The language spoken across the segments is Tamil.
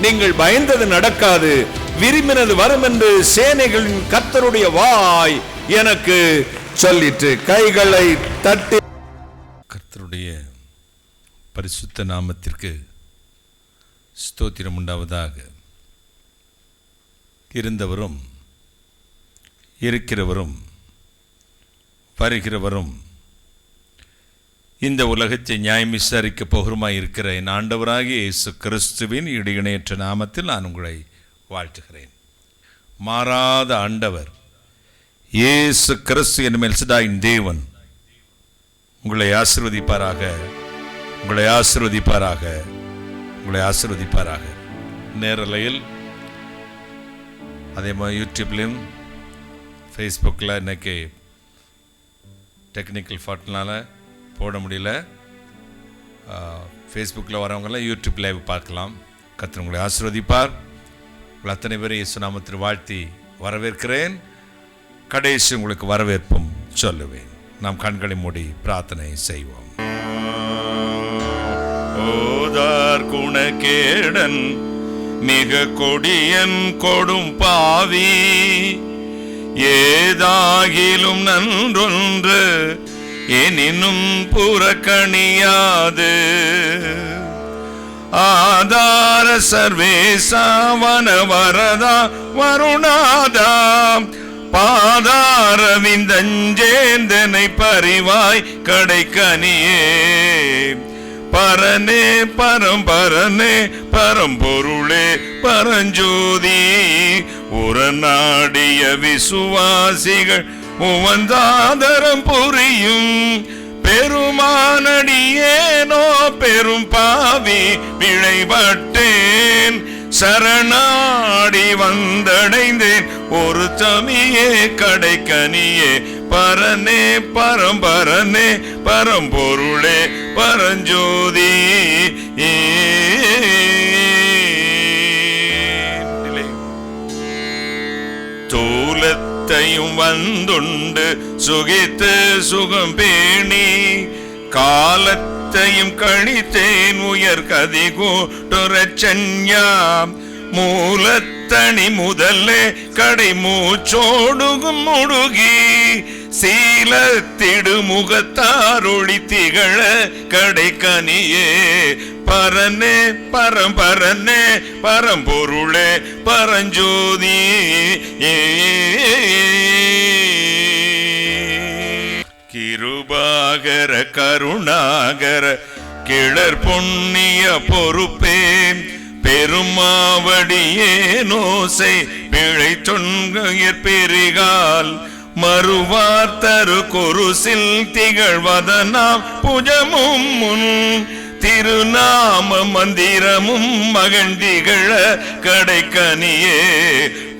நீங்கள் பயந்தது நடக்காது, விரும்பினது வரும் என்று சேனைகளின் கர்த்தருடைய வாய் எனக்கு சொல்லிற்று. கைகளை தட்டி கர்த்தருடைய பரிசுத்த நாமத்திற்கு ஸ்தோத்திரம் உண்டாவதாக. இருந்தவரும் இருக்கிறவரும் வருகிறவரும் இந்த உலகத்தை நியாயம் விசாரிக்க போகிறமாய் இருக்கிற என் ஆண்டவராகிய இயேசு கிறிஸ்துவின் இடையிணையற்ற நாமத்தில் நான் உங்களை வாழ்த்துகிறேன். மாறாத ஆண்டவர் இயேசு கிறிஸ்து என்னும் எல்சடாயின் தேவன் உங்களை ஆசீர்வதிப்பாராக, உங்களை ஆசீர்வதிப்பாராக, உங்களை ஆசீர்வதிப்பாராக. நேரலையில் அதே மாதிரி யூடியூப்லேயும் ஃபேஸ்புக்கில் இன்றைக்கி டெக்னிக்கல் ஃபால்ட்னால போட முடியல. ஃபேஸ்புக்கில் வரவங்களாம் யூடியூப் லைவ் பார்க்கலாம். கர்த்தர் உங்களை ஆசீர்வதிப்பார். உங்கள் அத்தனை பேரை இயேசு நாமத்தில் வாழ்த்தி வரவேற்கிறேன். கடைசி உங்களுக்கு வரவேற்பும் சொல்லுவேன். நாம் கண்களை மூடி பிரார்த்தனை செய்வோம். ஓதார் குணக்கேடன் மிக கொடியன் கொடும் பாவி, ஏதாகிலும் நன்றொன்று எனினும் புறக்கணியாது. ஆதார சர்வேசாவன வரதா வருணாதா, பாதாரவிந்தஞ்சேந்தனை பரிவாய் கடைக்கனியே. பரனே பரம்பரனே பரம்பொருளே பரஞ்சோதி, உரநாடிய விசுவாசிகள் உவந்தாதரம் புரியும். பெருமானடியேனோ பெரும் பாவி விளைபட்டேன், சரணாடி வந்தடைந்தேன் ஒரு தமியே கடைக்கனியே. பரனே பரம்பரனே பரம்பொருளே பரஞ்சோதி. தூலத்தையும் வந்துண்டு சுகித்து சுகம் பேணி, காலத்தையும் கழித்தேன் உயர் கதி கூட்டுரச்சன்யாம். மூலத்தனி முதலே கடை மூச்சோடுகும் முடுகி, சீலத்திடு முகத்தாரொளி திகழ கடைக்கனியே. பரனே பரம்பரனே பரம்பொருளே பரஞ்சோதி. கிருபாகர கருணாகர கிளர் பொன்னிய பொறுப்பேன், பெருமாவடியே நோசை பிழை தொன்கையற் பெரிகால். மறுவார் தரு கொருசில் திகழ்வதனாம் புஜமும் முன், திருநாம மந்திரமும் மகண்டிகழ கடைக்கனியே.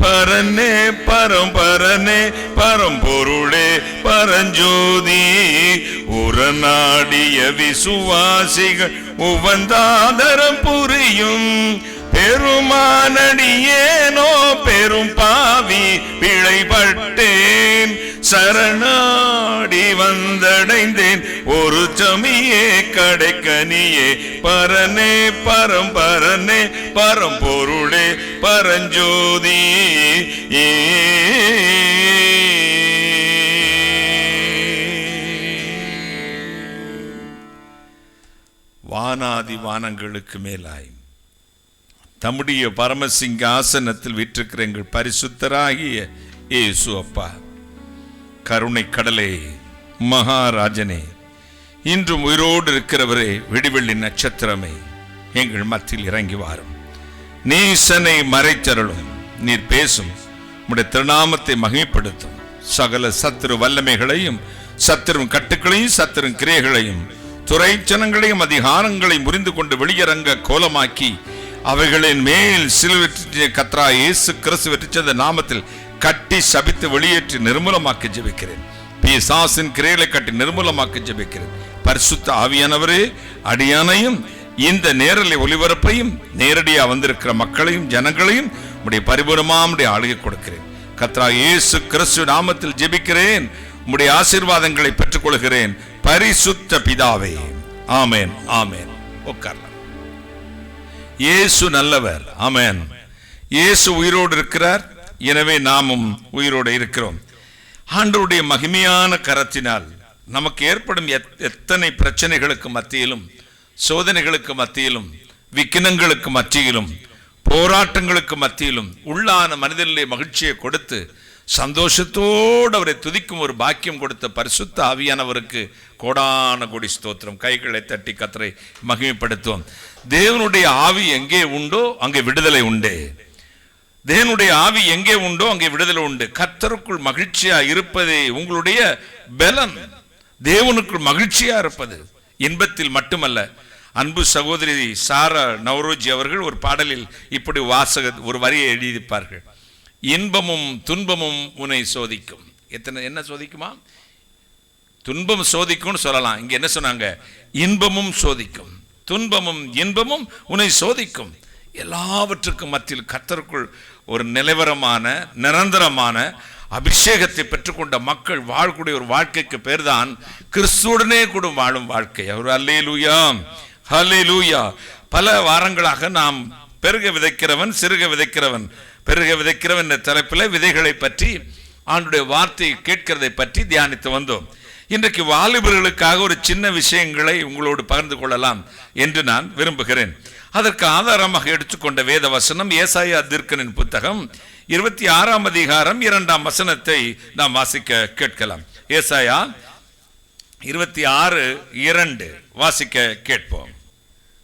பரனே பரம்பரனே பரம்பொருளே பரஞ்சோதி, உரநாடிய விசுவாசிகள் உவந்தாதரம் புரியும். பெருமானடியேனோ பெரும் பாவி பிழைபட்டேன், சரணாடி வந்தடைந்தேன் ஒரு சமியே கடைக்கனியே. பரனே பரம்பரனே பரம்பொருளே பரஞ்சோதி. வானாதி வானங்களுக்கு மேலாய் தம்முடைய பரமசிங்க ஆசனத்தில் வீற்றிருக்கிற எங்கள் பரிசுத்தராகிய இயேசு அப்பா, கருணை கடலே, மகாராஜனே, இன்றும் உயிரோடு இருக்கிறவரே, விடிவெள்ளி நட்சத்திரமே, எங்கள் மத்தியில் இறங்கி வாரும். நீசனை மறைத்தருளும். நீர் பேசும். உம்முடைய திருநாமத்தை மகிமைப்படுத்தும். சகல சத்துரு வல்லமைகளையும் சத்துரு கட்டுக்களையும் சத்துரு கிரியைகளையும் துறைச்சனங்களையும் அதிகாரங்களையும் முறிந்து கொண்டு வெளியரங்க கோலமாக்கி அவைகளின் மேல் சிலுவைற்றிய கர்த்தராகிய இயேசு கிறிஸ்து வெற்றிச்சந்த நாமத்தில் கட்டி சபித்து வெளியேற்றி நிர்மூலமாக்கி ஜெபிக்கிறேன். பிசாசின் கிரியைகளை கட்டி நிர்மூலமாக்கி ஜெபிக்கிறேன். பரிசுத்த ஆவியானவரே, அடியானையும் இந்த நேரலை ஒளிபரப்பையும் நேரடியா வந்திருக்கிற மக்களையும் ஜனங்களையும் உம்முடைய பரிபூர்ணமாமுடைய ஆளுகை கொடுக்கிறேன். கர்த்தராகிய இயேசு கிறிஸ்து நாமத்தில் ஜெபிக்கிறேன். உம்முடைய ஆசீர்வாதங்களை பெற்றுக் கொள்கிறேன். பரிசுத்த பிதாவே, ஆமென் ஆமென். உட்காரலாம். இயேசு நல்லவர். ஆமென். இயேசு உயிரோடு இருக்கிறார். எனவே நாமும் உயிரோடு இருக்கிறோம். ஆண்டவருடைய மகிமையான கரத்தினால் நமக்கு ஏற்படும் எத்தனை பிரச்சனைகளுக்கு மத்தியிலும், சோதனைகளுக்கு மத்தியிலும், விக்கினங்களுக்கு மத்தியிலும், போராட்டங்களுக்கு மத்தியிலும் உள்ளான மனிதனிலே மகிழ்ச்சியை கொடுத்து சந்தோஷத்தோடு அவரை துதிக்கும் ஒரு பாக்கியம் கொடுத்த பரிசுத்த ஆவியானவருக்கு கோடான கோடி ஸ்தோத்திரம். கைகளை தட்டி கர்த்தரை மகிமைப்படுத்துவோம். தேவனுடைய ஆவி எங்கே உண்டோ அங்கே விடுதலை உண்டே. தேவனுடைய ஆவி எங்கே உண்டோ அங்கே விடுதலை உண்டு. கர்த்தருக்குள் மகிழ்ச்சியா இருப்பதே உங்களுடைய பலன். தேவனுக்குள் மகிழ்ச்சியா இருப்பது இன்பத்தில் மட்டுமல்ல. அன்பு சகோதரி சாரா நவரோஜி அவர்கள் ஒரு பாடலில் இப்படி ஒரு வரியை எழுதியிருப்பார்கள். இன்பமும் துன்பமும் உன்னை சோதிக்கும். என்ன சோதிக்குமா? துன்பம் சோதிக்கும்னு சொல்லலாம். இங்க என்ன சொன்னாங்க? இன்பமும் சோதிக்கும், துன்பமும் இன்பமும் உன்னை சோதிக்கும். எல்லாவற்றுக்கும் மத்தியில் கர்த்தருக்குள் ஒரு நிலவரமான நிரந்தரமான அபிஷேகத்தை பெற்றுக்கொண்ட மக்கள் வாழக்கூடிய ஒரு வாழ்க்கைக்கு பேர்தான் கிறிஸ்துவுடனே கூட வாழும் வாழ்க்கை. அவர் அல்லேலூயா, ஹல்லேலூயா. பல வாரங்களாக நாம் பெருக விதைக்கிறவன் சிறுக விதைக்கிறவன் பெருக விதைக்கிறவன் என்ற தலைப்பில் விதைகளை பற்றி ஆண்டுடைய வார்த்தை கேட்கிறதை பற்றி தியானித்து வந்தோம். இன்றைக்கு வாலிபர்களுக்காக ஒரு சின்ன விஷயங்களை உங்களோடு பகிர்ந்து கொள்ளலாம் என்று நான் விரும்புகிறேன். அதற்கு ஆதாரமாக எடுத்துக்கொண்ட வேத வசனம் ஏசாயா தீர்க்கனின் புத்தகம் 26ஆம் அதிகாரம் 2ஆம் வசனத்தை நாம் வாசிக்க கேட்கலாம். ஏசாயா 26:2 வாசிக்க கேட்போம்.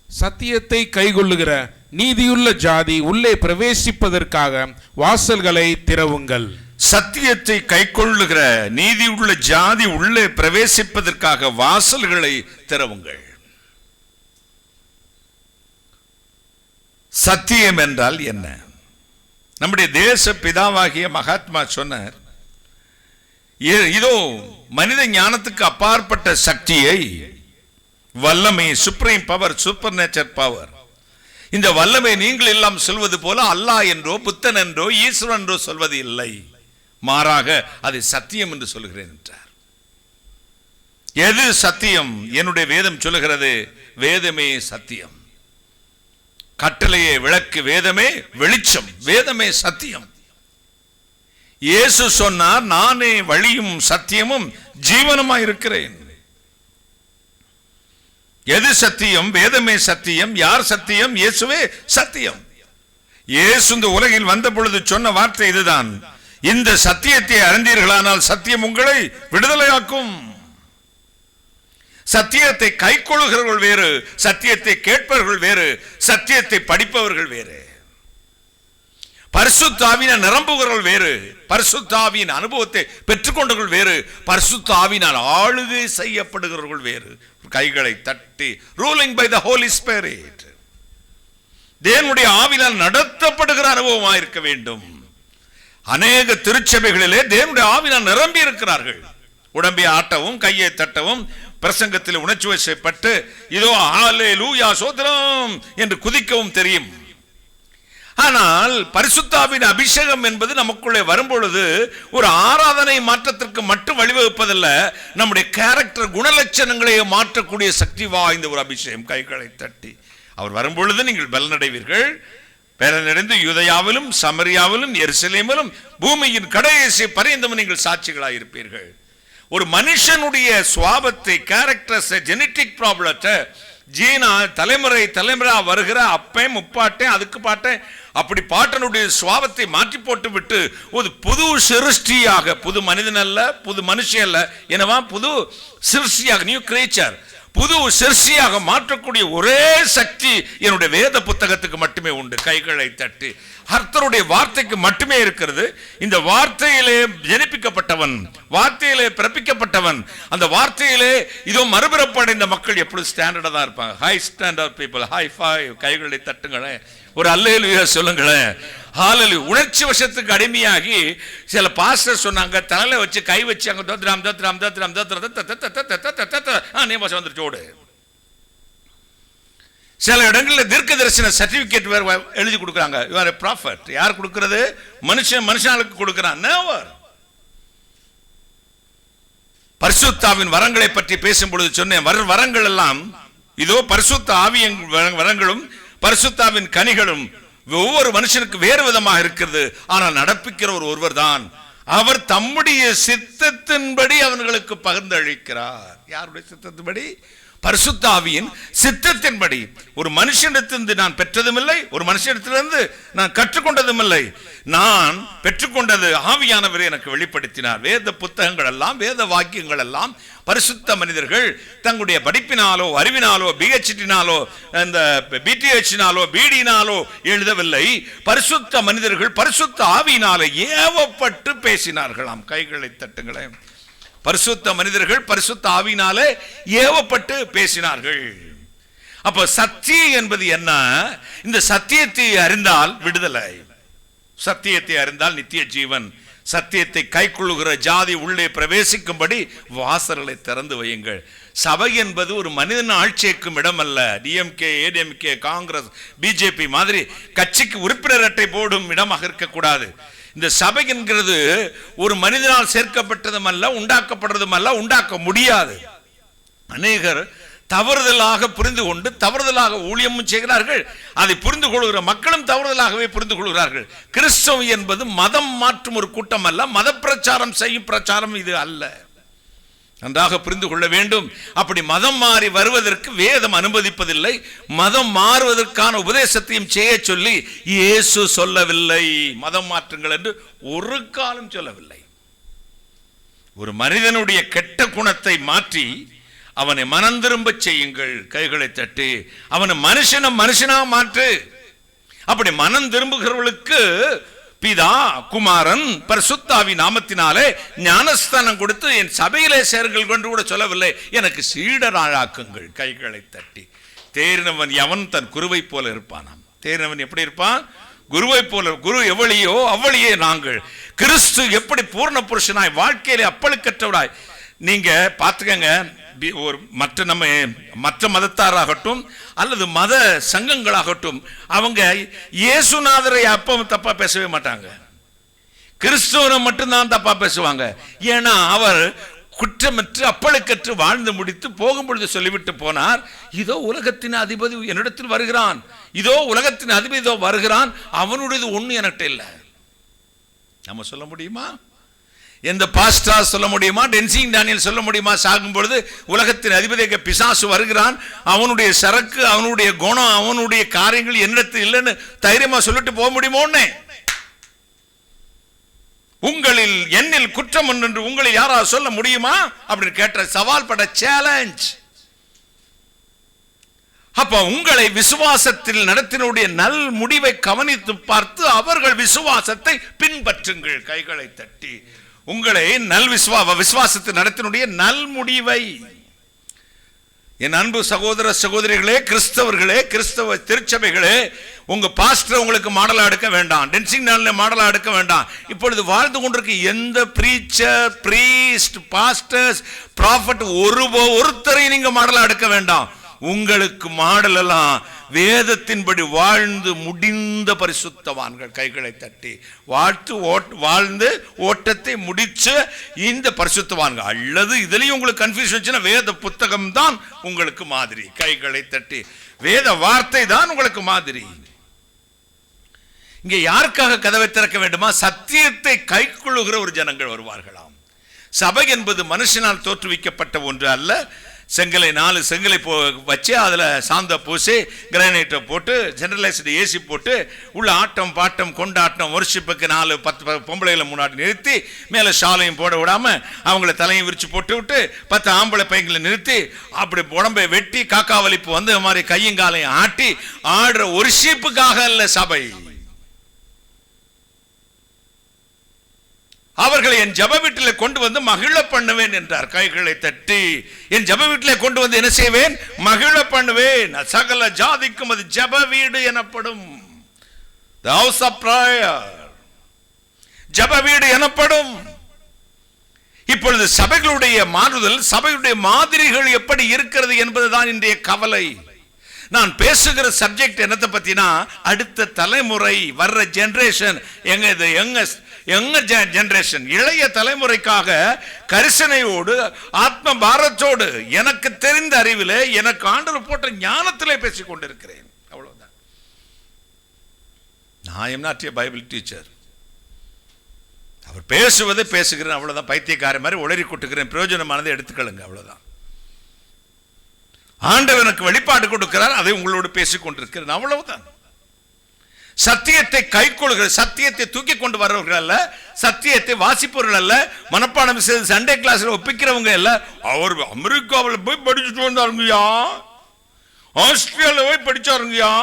சத்தியத்தை கைக்கொள்ளுகிற நீதியுள்ள ஜாதி உள்ளே பிரவேசிப்பதற்காக வாசல்களை திறவுங்கள். சத்தியத்தை கைக்கொள்ளுகிற நீதியுள்ள ஜாதி உள்ளே பிரவேசிப்பதற்காக வாசல்களை திறவுங்கள். சத்தியம் என்றால் என்ன? நம்முடைய தேச பிதாவாகிய மகாத்மா சொன்னார், இதோ மனித ஞானத்துக்கு அப்பாற்பட்ட சக்தியை, வல்லமை, supreme power, super nature power, இந்த வல்லமை நீங்கள் எல்லாம் சொல்வது போல அல்லாஹ் என்றோ புத்தன் என்றோ ஈஸ்வரன் என்றோ சொல்வது இல்லை, மாறாக அது சத்தியம் என்று சொல்லுகிறேன் என்றார். எது சத்தியம்? என்னுடைய வேதம் சொல்லுகிறது, வேதமே சத்தியம். கட்டளையே விளக்கு, வேதமே வெளிச்சம், வேதமே சத்தியம். இயேசு சொன்னார், நானே வழியும் சத்தியமும் ஜீவனுமாய் இருக்கிறேன். எது சத்தியம்? வேதமே சத்தியம். யார் சத்தியம்? இயேசுவே சத்தியம். இயேசு இந்த உலகில் வந்த பொழுது சொன்ன வார்த்தை இதுதான், இந்த சத்தியத்தை அறிந்தீர்களானால் சத்தியம் உங்களை விடுதலையாக்கும். சத்தியத்தை கைக்கொள்ளுகிறவர்கள் வேறு, சத்தியத்தை கேட்பவர்கள் வேறு, சத்தியத்தை படிப்பவர்கள் வேறு. பரிசுத்த ஆவியினால் நிரம்புகிறவர்கள் வேறு, பரிசுத்த ஆவியின் அனுபவத்தை பெற்றுக்கொண்டவர்கள் வேறு, பரிசுத்த ஆவியினால் ஆளுகை செய்யப்படுகிறவர்கள் வேறு. கைகளை தட்டி ruling by the Holy Spirit, தேவனுடைய ஆவியினால் நடத்தப்படுகிற அனுபவமாக இருக்க வேண்டும். அநேக திருச்சபைகளிலே தேவனுடைய ஆவியினால் நிரம்பி இருக்கிறார்கள். உடம்பை ஆட்டவும் கையை தட்டவும் பிரசங்கத்தில் உணர்ச்சி வசப்பட்டு இதோ ஹல்லேலூயா சோதரம் என்று குதிக்கவும் தெரியும். ஆனால் பரிசுத்தாவின் அபிஷேகம் என்பது நமக்குள்ளே வரும்பொழுது ஒரு ஆராதனை மாற்றத்திற்கு மட்டும் வழிவகுப்பதல்ல, நம்முடைய கேரக்டர் குணலட்சணங்களை மாற்றக்கூடிய சக்தி வாய்ந்த ஒரு அபிஷேகம். கைகளை தட்டி அவர் வரும்பொழுது நீங்கள் பலனடைவீர்கள். பேரனடைந்து யூதேயாவிலும் சமரியாவிலும் எருசலேமிலும் பூமியின் கடைசி பரியந்தம் நீங்கள் சாட்சிகளாக இருப்பீர்கள். ஒரு மனுஷனுடைய சுவாபத்தை, கேரக்டர்ஸ், ஜெனட்டிக் ப்ராப்ளத்தை, ஜீனா தலைமுறை தலைமுறை வருகிற அப்பையும் முப்பாட்டையும் அதுக்கு பாட்டேன் அப்படி பாட்டனுடைய சுவாபத்தை மாற்றி போட்டு விட்டு ஒரு புது சிருஷ்டியாக, புது மனிதன் அல்ல, புது மனுஷன் அல்ல, என்னவா புது சிருஷ்டியாக, நியூ கிரியேச்சர், புது சிருஷ்டியாக மாற்றக்கூடிய ஒரே சக்தி என்னுடைய வேத புத்தகத்துக்கு மட்டுமே உண்டு. கைகளை தட்டி கர்த்தருடைய வார்த்தைக்கு மட்டுமே இருக்கிறது. இந்த வார்த்தையிலே ஜனிப்பிக்கப்பட்டவன், வார்த்தையிலே பிறப்பிக்கப்பட்டவன், அந்த வார்த்தையிலே இதோ மறுபிறப்படைந்த மக்கள் எப்படி ஸ்டாண்டர்டா தான் இருப்பாங்க. High standard people, high five. கைகளை தட்டுங்களேன், ஒரு அல்லேலூயா சொல்லுங்களேன். ஹalleluya. உணர்ச்சி வசத்துக்கு அடிமையாகி சில பாஸ்டர் சொன்னாங்க, தலையில வச்சு கை வச்சு அங்க தோத்ராம் தோத்ராம் தோத்ராம் தோத்ராம் நீ பாசம் வந்துருச்சோடு. சில இடங்களில் தீர்க்க தரிசன சர்டிபிகேட் வேற எழுதி கொடுக்குறாங்க. You are a prophet. யார் கொடுக்கிறது? மனுஷனுக்கு கொடுக்கிறான். நெவர். பரிசுத்தாவின் வரங்களை பற்றி பேசும் பொழுது சொன்னேன், வரங்கள் எல்லாம் இதோ பரிசுத்த ஆவியின் வரங்களும் பரிசுத்தாவின் கனிகளும் ஒவ்வொரு மனுஷனுக்கு வேறு விதமாக இருக்கிறது. ஆனால் நடப்பிக்கிறவர் ஒருவர் தான். அவர் தம்முடைய சித்தத்தின்படி அவர்களுக்கு பகிர்ந்து அளிக்கிறார். யாருடைய சித்தத்தின்படி? பரிசுத்த ஆவியின் சித்தத்தின்படி. ஒரு மனுஷனிடத்திலிருந்து நான் பெற்றதும் இல்லை, ஒரு மனுஷனிடத்திலிருந்து நான் கற்றுக்கொண்டதும் இல்லை. நான் பெற்றுக்கொண்டது ஆவியானவரே எனக்கு வெளிப்படுத்தினார். வேத புத்தகங்கள் எல்லாம், வேத வாக்கியங்கள் எல்லாம் பரிசுத்த மனிதர்கள் தங்களுடைய படிப்பினாலோ அறிவினாலோ பிஹெச்டினாலோ இந்த பிடிஹெச்னாலோ பிடினாலோ எழுதவில்லை. பரிசுத்த மனிதர்கள் பரிசுத்த ஆவியினாலே ஏவப்பட்டு பேசினார்களாம். கைகளை தட்டுங்களேன். பரிசுத்த மனிதர்கள் பரிசுத்த ஆவியினாலே ஏவப்பட்டு பேசினார்கள். அப்ப சத்தியம் என்பது என்ன? இந்த சத்தியத்தை அறிந்தால் விடுதலை, சத்தியத்தை அறிந்தால் நித்திய ஜீவன். சத்தியத்தை கைக்கொள்ளுகிற ஜாதி உள்ளே பிரவேசிக்கும்படி வாசல்களை திறந்து வையுங்கள். சபை என்பது ஒரு மனிதன் ஆட்சிக்கும் இடம் அல்ல. டிஎம்கே, ஏடிஎம்கே, காங்கிரஸ், பிஜேபி மாதிரி கட்சிக்கு உறுப்பினர் அட்டை போடும் இடமாக இருக்கக்கூடாது. இந்த சபை என்கிறது ஒரு மனிதனால் சேர்க்கப்பட்டதும் அல்ல, உண்டாக்கப்படுறதும் அல்ல, உண்டாக்க முடியாது. அநேகர் தவறுதலாக புரிந்து கொண்டு தவறுதலாக ஊழியமும் செய்கிறார்கள். அதை புரிந்து கொள்கிற மக்களும் தவறுதலாகவே புரிந்து கொள்கிறார்கள். கிறிஸ்தவம் என்பது மதம் மாற்றும் ஒரு கூட்டம் அல்ல, மத பிரச்சாரம் செய்யும் பிரச்சாரம் இது அல்ல. நன்றாக புரிந்து கொள்ள வேண்டும். அப்படி மதம் மாறி வருவதற்கு வேதம் அனுமதிப்பதில்லை. மதம் மாறுவதற்கான உபதேசத்தையும் செய்ய சொல்லி இயேசு சொல்லவில்லை. மதம் மாற்றுங்கள் என்று ஒரு காலம் சொல்லவில்லை. ஒரு மனிதனுடைய கெட்ட குணத்தை மாற்றி அவனை மனம் திரும்ப செய்யுங்கள். கைகளை தட்டி அவனை மனுஷனா மாற்று. அப்படி மனம் திரும்புகிறவர்களுக்கு பிதா, குமாரன், பரிசுத்த ஆவி நாமத்தினாலே ஞானஸ்தானம் கொடுத்து என் சபையிலே சேருங்கள் என்று கூட சொல்லவில்லை. எனக்கு சீடராக்குங்கள். கைகளை தட்டி. தேறினவன் எவன் தன் குருவை போல இருப்பானாம். தேறினவன் எப்படி இருப்பான்? குருவை போல. குரு எவ்வளியோ அவ்வளியே நாங்கள். கிறிஸ்து எப்படி பூர்ண புருஷனாய் வாழ்க்கையிலே அப்பழுக்கற்றவராய். நீங்க பார்த்துக்கங்க, ஒரு மற்ற மதத்தாராகட்டும் அல்லது மத சங்கங்களாகட்டும், அவங்க இயேசுநாதரை அப்ப தப்பா பேசவே மாட்டாங்க. கிறிஸ்துவனை மட்டும்தான் தப்பா பேசுவாங்க. ஏன்னா அவர் குற்றமற்று அப்பழுக்கற்று வாழ்ந்து முடித்து போகும் பொழுது சொல்லிவிட்டு போனார், இதோ உலகத்தின் அதிபதி என்னிடத்தில் வருகிறான், இதோ உலகத்தின் அதிபதி இதோ வருகிறான், அவனுடையது ஒண்ணு என்கிட்ட இல்லை. நம்ம சொல்ல முடியுமா? எந்த பாஸ்டா சொல்ல முடியுமா? டென்சிங் டேனியல் சொல்ல முடியுமா? சாகும் பொழுது உலகத்தின் அதிபதியாக பிசாசு வருகிறான், அவனுடைய சரக்கு, அவனுடைய குணம், அவனுடைய காரியங்கள் என்னிடத்தில் இல்லைன்னு தைரியமா சொல்லிட்டு போக முடியுமோன்னு? உங்களில் என்னில் குற்றம் என்று உங்களை யாராவது சொல்ல முடியுமா அப்படின்னு கேட்ட சவால் பட சேலஞ்ச். அப்ப உங்களை விசுவாசத்தில் நடத்தினுடைய நல் முடிவை கவனித்து பார்த்து அவர்கள் விசுவாசத்தை பின்பற்றுங்கள். கைகளை தட்டி உங்களை நல் விசுவாசத்தை நடத்தினுடைய நல் முடிவை. என் அன்பு சகோதர சகோதரிகளே, கிறிஸ்தவர்களே, கிறிஸ்தவ திருச்சபைகளே, உங்க பாஸ்டர் உங்களுக்கு மாடலா எடுக்க வேண்டாம், டென்சிங் நாள்ல மாடலா எடுக்க வேண்டாம். இப்பொழுது வாழ்ந்து கொண்டிருக்க எந்த பிரீச்சர், பிரீஸ்ட், பாஸ்டர்ஸ், ப்ராஃபட் ஒருத்தரை நீங்க மாடலா எடுக்க வேண்டாம். உங்களுக்கு மாடல் எல்லாம் வேதத்தின்படி வாழ்ந்து முடிந்த பரிசுத்தவான்கள். கைகளை தட்டி வாழ்ந்து ஓட்டத்தை முடிச்ச இந்த பரிசுத்தவான்கள். அல்லது இதுலயும் உங்களுக்கு கன்ஃபியூஷன் வச்சுன்னா வேத புத்தகம் தான் உங்களுக்கு மாதிரி. கைகளை தட்டி வேத வார்த்தை தான் உங்களுக்கு மாதிரி. இங்கே யாருக்காக கதவை திறக்க வேண்டுமா? சத்தியத்தை கைக்கொள்ளுகிற ஒரு ஜனங்கள் வருவார்களாம். சபை என்பது மனுஷனால் தோற்றுவிக்கப்பட்ட ஒன்று அல்ல. செங்கலை 4 செங்கலை வச்சு அதில் சாந்த பூசி கிரானைட்டை போட்டு ஜெனரலைஸ்டு ஏசி போட்டு உள்ள ஆட்டம் பாட்டம் கொண்டாட்டம் வர்ஷிப்புக்கு 4-10 பொம்பளைகளை முன்னாடி நிறுத்தி மேலே ஷாலையும் போட விடாமல் அவங்கள தலையும் விரிச்சு போட்டு விட்டு 10 ஆம்பளை பையங்களை நிறுத்தி அப்படி உடம்பை வெட்டி காக்கா வலிப்பு வந்து மாதிரி கையும் காலையும் ஆட்டி ஆடுற ஒரு ஷீப்புக்காக அல்ல சபை. அவர்களை என் ஜப வீட்டில் கொண்டு வந்து மகிழ பண்ணுவேன் என்றார். கைகளை தட்டி என் ஜப வீட்டில் கொண்டு வந்து என்ன செய்வேன்? மகிழ பண்ணுவேன். சகல ஜாதிக்கும் அது ஜப வீடு எனப்படும். The house of prayer. ஜப வீடு எனப்படும். இப்பொழுது சபைகளுடைய மாறுதல், சபையுடைய மாதிரிகள் எப்படி இருக்கிறது என்பதுதான் இன்றைய கவலை. நான் பேசுகிற சப்ஜெக்ட் என்னத்தை பத்தினா, அடுத்த தலைமுறை வர்ற ஜெனரேஷன், யங்க ஜெனரேஷன், இளைய தலைமுறைக்காக கரிசனையோடு ஆத்ம பாரத்தோடு எனக்கு தெரிந்த அறிவிலே எனக்கு ஆண்டவர் போட்ட ஞானத்திலே பேசிக் கொண்டிருக்கிறேன். அவ்வளவுதான். நான் am not a Bible teacher. அவர் பேசுவதை பேசுகிறேன், அவ்வளவுதான். பைத்தியக்கார மாதிரி உளறி கொட்டுகிறேன், பிரயோஜனமானதை எடுத்துக்கொள்ளுங்க, அவ்வளவுதான். ஆண்டவர் எனக்கு வெளிப்பாடு கொடுக்கிறார், அதை உங்களோடு பேசிக் கொண்டிருக்கிறேன், அவ்வளவுதான். சத்தியத்தை கைக்கொள்கிற, சத்தியத்தை தூக்கி கொண்டு வர்றவர்கள் அல்ல, சத்தியத்தை வாசிப்பவர்கள் அல்ல, மனப்பாடம் செய்து சண்டே கிளாஸ்ல ஒப்பிக்கிறவங்க அல்ல. அவர் அமெரிக்காவில் போய் படிச்சுட்டு வந்தாருங்கய்யா, ஆஸ்திரேலியாவில் போய் படிச்சாருங்கய்யா,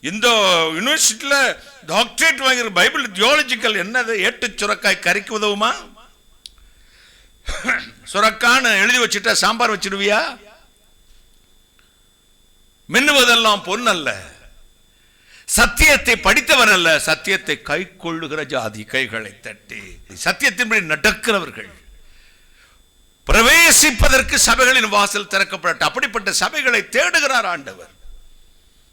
இந்த யூனிவர்சிட்டியில டாக்டரேட் வாங்கிற பைபிள் தியாலஜிக்கல் என்னது, ஏட்டு சுரக்காய் கறிக்கு உதவுமா? சுரக்கான்னு எழுதி வச்சுட்டா சாம்பார் வச்சிடுவியா? மின்னுவதெல்லாம் பொன்னல்ல, சத்தியத்தை படித்தவன் அல்ல, சத்தியத்தை கை கொள்ளுகிற ஜாதி. கைகளை தட்டி சத்தியத்தின்படி நடக்கிறவர்கள். பிரவேசிப்பதற்கு சபைகளின் வாசல் திறக்கப்பட்ட, அப்படிப்பட்ட சபைகளை தேடுகிறார் ஆண்டவர்.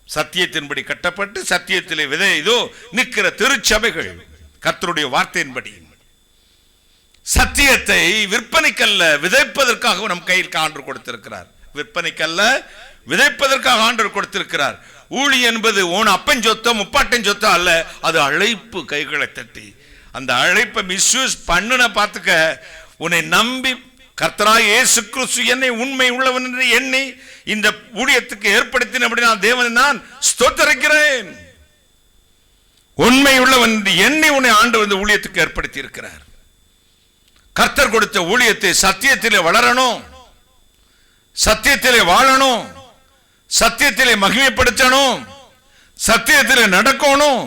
சத்தியத்தின்படி கட்டப்பட்டு சத்தியத்திலே விதை இதோ நிற்கிற திருச்சபைகள், கர்த்தருடைய வார்த்தையின்படி. சத்தியத்தை விற்பனைக்கல்ல விதைப்பதற்காக நம் கையில் ஆண்டவர் கொடுத்திருக்கிறார். விற்பனைக்கல்ல விதைப்பதற்காக ஆண்டவர் கொடுத்திருக்கிறார். ஊழி என்பது உன் அப்பன் சொத்தோ முப்பாட்டன் சொத்தோ அல்ல, அது அழைப்பு. கைகளை தட்டி அந்த அழைப்பை மிஸ்யூஸ் பண்ணுன பார்த்துக்க. உன்னை நம்பி கர்த்தராகிய இயேசு கிறிஸ்து என்னை உண்மை உள்ளவன் என்று எண்ணி இந்த ஊழியத்துக்கு ஏற்படுத்தினபடி நான் தேவனை நான் ஸ்தோத்திரிக்கிறேன். உண்மை உள்ளவன் என்று எண்ணி உன்னை ஆண்டவர் இந்த ஊழியத்துக்கு ஏற்படுத்தி இருக்கிறார். கர்த்தர் கொடுத்த ஊழியத்தை சத்தியத்திலே வளரணும், சத்தியத்திலே வாழணும், சத்தியத்திலே மகிமைப்படுத்தணும், சத்தியத்திலே நடக்கணும்.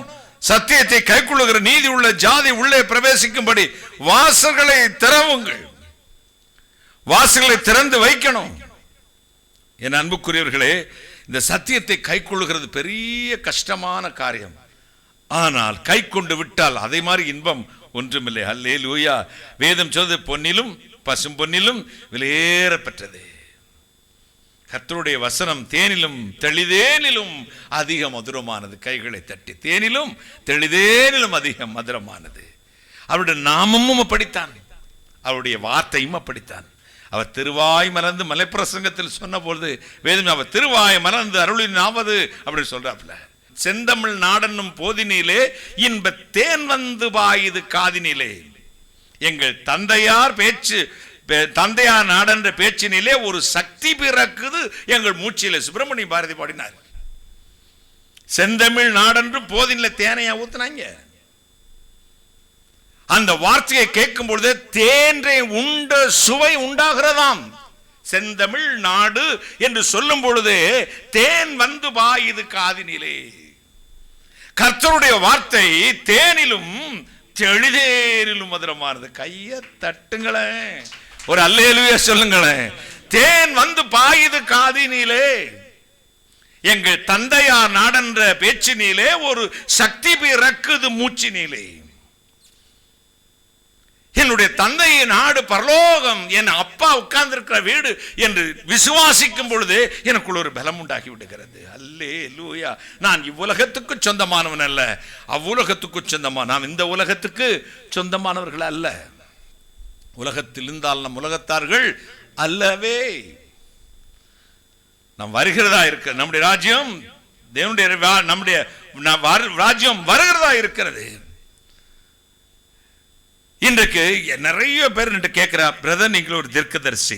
சத்தியத்தை கைக்கொள்ளுகிற நீதி உள்ள ஜாதி உள்ளே பிரவேசிக்கும்படி வாசல்களை திறவுங்கள், வாசல்களை திறந்து வைக்கணும். என் அன்புக்குரியவர்களே, இந்த சத்தியத்தை கைக்கொள்ளுகிறது பெரிய கஷ்டமான காரியம். ஆனால் கை கொண்டு விட்டால் அதை மாதிரி இன்பம் ஒன்றுமில்லை. அல்லேலூயா. வேதம் சொல்வது பொன்னிலும் பசும் பொன்னிலும் விலையேற பெற்றது. கர்த்தருடைய வசனம் தேனிலும் தெளிதேனிலும் அதிக மதுரமானது. கைகளை தட்டி தேனிலும் தெளிதேனிலும் அதிக மதுரமானது. அவருடைய நாமமும் அப்படித்தான், அவருடைய வார்த்தையும் அப்படித்தான். அவர் திருவாய் மலர்ந்து மலைப்பிரசங்கத்தில் சொன்ன பொழுது வேதம் அவர் திருவாய் மலர்ந்து அருளினாவது அப்படி சொல்றாப்ல. செந்தமிழ் நாடனும் போதினிலே இன்ப தேன் வந்து பாயுது காதினிலே. எங்கள் தந்தையார் பேச்சு, தந்தையார் நாடன்ற பேச்சினிலே ஒரு சக்தி பிறக்குது எங்கள் மூச்சிலே. சுப்பிரமணிய பாரதி பாடினார். செந்தமிழ் நாடன்று போதினில தேனையா ஊத்துனாங்க. அந்த வார்த்தையை கேட்கும் பொழுது தேனை உண்ட சுவை உண்டாகிறதாம். செந்தமிழ் நாடு என்று சொல்லும் பொழுது தேன் வந்து பாயுது காதினிலே. கர்த்தருடைய வார்த்தை தேனிலும் தெளிதேனிலும் மதுரமானது. கையை தட்டுங்களேன், ஒரு அல்லேலூயா சொல்லுங்களேன். தேன் வந்து பாயுது காதினிலே. எங்கள் தந்தையார் நாடென்ற பேச்சினிலே ஒரு சக்தி பிறக்குது மூச்சினிலே. என்னுடைய தந்தையின் நாடு பரலோகம், என் அப்பா உட்கார்ந்து இருக்கிற வீடு என்று விசுவாசிக்கும் பொழுது எனக்குள்ள ஒரு பலம் உண்டாகி விடுகிறது. அல்லேலூயா. நான் இவ்வுலகத்துக்கு சொந்தமானவன் அல்ல, அவ்வுலகத்துக்கு சொந்தமான. நாம் இந்த உலகத்துக்கு சொந்தமானவர்கள் அல்ல. உலகத்தில் இருந்தால் நம் உலகத்தார்கள் அல்லவே. நாம் வருகிறதா இருக்க, நம்முடைய ராஜ்யம் தேவனுடைய நம்முடைய ராஜ்யம் வருகிறதா இருக்கிறது. இன்றைக்கு நிறைய பேர் கேட்கிறா, பிரதர் நீங்கள் ஒரு தீர்க்கதரிசி,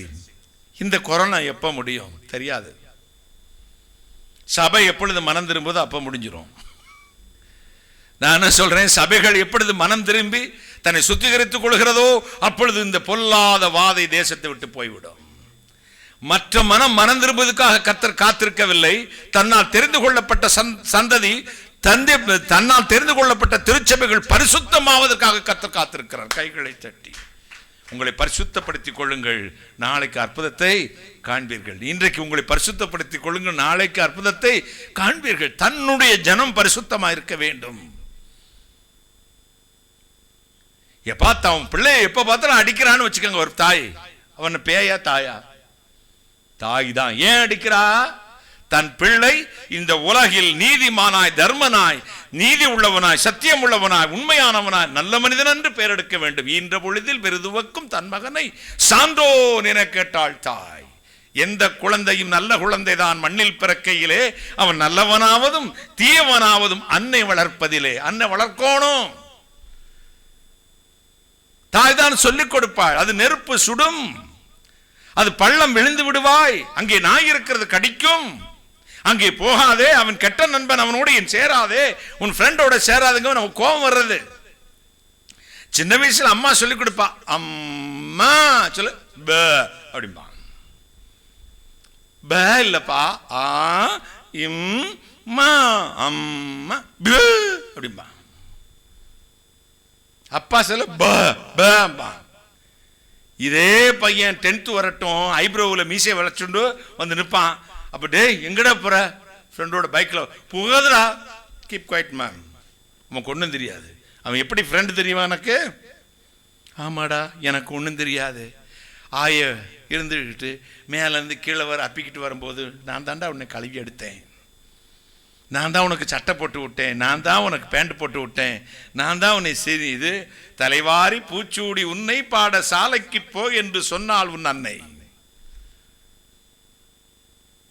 இந்த கொரோனா எப்ப முடியும் தெரியாது. சபை எப்பொழுது மனம் திரும்புதோ அப்ப முடிஞ்சிடும். நான் என்ன சொல்றேன், சபைகள் எப்பொழுது மனம் திரும்பி தன்னை சுத்திகரித்துக் கொள்கிறதோ அப்பொழுது இந்த பொல்லாத வாதை தேசத்தை விட்டு போய்விடும். மற்ற மனம் திரும்புவதற்காக கர்த்தர் காத்திருக்கவில்லை. தன்னால் தெரிந்து கொள்ளப்பட்ட சந்ததி, தன்னால் தெரிந்து கொள்ளப்பட்ட திருச்சபைகள் பரிசுத்தமாவதற்காக கர்த்தர் காத்திருக்கிறார். கைகளை தட்டி உங்களை பரிசுத்தப்படுத்திக் கொள்ளுங்கள், நாளைக்கு அற்புதத்தை காண்பீர்கள். இன்றைக்கு உங்களை பரிசுத்தப்படுத்திக் கொள்ளுங்கள், நாளைக்கு அற்புதத்தை காண்பீர்கள். தன்னுடைய ஜனம் பரிசுத்தமாக இருக்க வேண்டும். அவன் பிள்ளைய எப்ப பார்த்தாலும் அடிக்கிறான்னு வச்சுக்கோங்க. ஒரு தாய், அவன் பேயா தாயா? தாய் தான். ஏன் அடிக்கிறா? தன் பிள்ளை இந்த உலகில் நீதிமானாய், தர்மனாய், நீதி உள்ளவனாய், சத்தியம் உள்ளவனாய், உண்மையானவனாய், நல்ல மனிதன் என்று பெயர் எடுக்க வேண்டும். ஈன்ற பொழுதில் பெரிதுவக்கும் தன் மகனை சான்றோன் என கேட்டாள் தாய். எந்த குழந்தையும் நல்ல குழந்தை தான் மண்ணில் பிறக்கையிலே அவன் நல்லவனாவதும் தீயவனாவதும் அன்னை வளர்ப்பதிலே. அன்னை வளர்க்கணும், தாய் தான் சொல்லிக் கொடுப்பாள். அது நெருப்பு சுடும், அது பள்ளம் விழுந்து விடுவாய், அங்கே நாய் இருக்கிறது கடிக்கும், அங்கே போகாதே, அவன் கெட்ட நண்பன், அவனோட என் சேராதே, உன் ஃப்ரெண்டோட சேராதுங்க, நமக்கு கோபம் வர்றது. சின்ன வயசுல அம்மா சொல்லிக் கொடுப்பா, அம்மா சொல்லு ப அப்படிம்பா. ப இல்லப்பா, ஆ இம் மா அம்மா ப அப்படிம்பா. அப்பா சொல்ல ப பா. இதே பையன் 10th வரட்டும், ஐப்ரோவில் மீசை வளைச்சுண்டு வந்து நிற்பான். அப்போ டேய் எங்கடா போற, ஃப்ரெண்டோட பைக்கில் புகாதுடா, கீப் குவைட் மேம். அவனுக்கு ஒன்றும் தெரியாது. அவன் எப்படி ஃப்ரெண்டு தெரியுமா எனக்கு? ஆமாடா எனக்கு ஒன்றும் தெரியாது. ஆய இருந்துக்கிட்டு மேலேருந்து கீழே வர அப்பிக்கிட்டு வரும்போது நான் தாண்டா உன்னை கழுவி எடுத்தேன், நான் தான் உனக்கு சட்டை போட்டு விட்டேன், நான் தான் உனக்கு பேண்ட் போட்டு விட்டேன், நான் தான் உன்னை சரி இது தலைவாரி பூச்சூடி உன்னை பாட சாலைக்கு போ என்று சொன்னால் உன் அன்னை.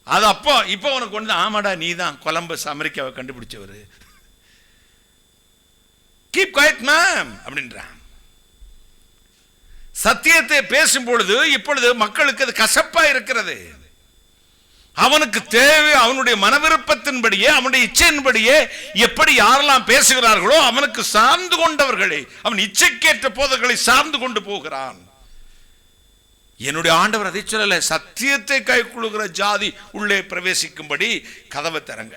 அது அப்போ இப்போ உனக்கு ஒன்று, ஆமாடா நீ தான் கொலம்பஸ் அமெரிக்காவை கண்டுபிடிச்சவர், கீப் குவைட் மேம் அப்படின்றான். சத்தியத்தை பேசும் பொழுது இப்பொழுது மக்களுக்கு அது கசப்பா இருக்கிறது. அவனுக்கு தேவை அவனுடைய மனவிருப்பத்தின்படியே அவனுடைய இச்சையின்படியே எப்படி யாரெல்லாம் பேசுகிறார்களோ அவனுக்கு சார்ந்து கொண்டவர்களை, அவன் இச்சைக்கேற்ற போதர்களை சார்ந்து கொண்டு போகிறான். என்னுடைய ஆண்டவர் அதை சொல்லல, சத்தியத்தை கைக்கொள்ளுகிற ஜாதி உள்ளே பிரவேசிக்கும்படி கதவை திறங்க.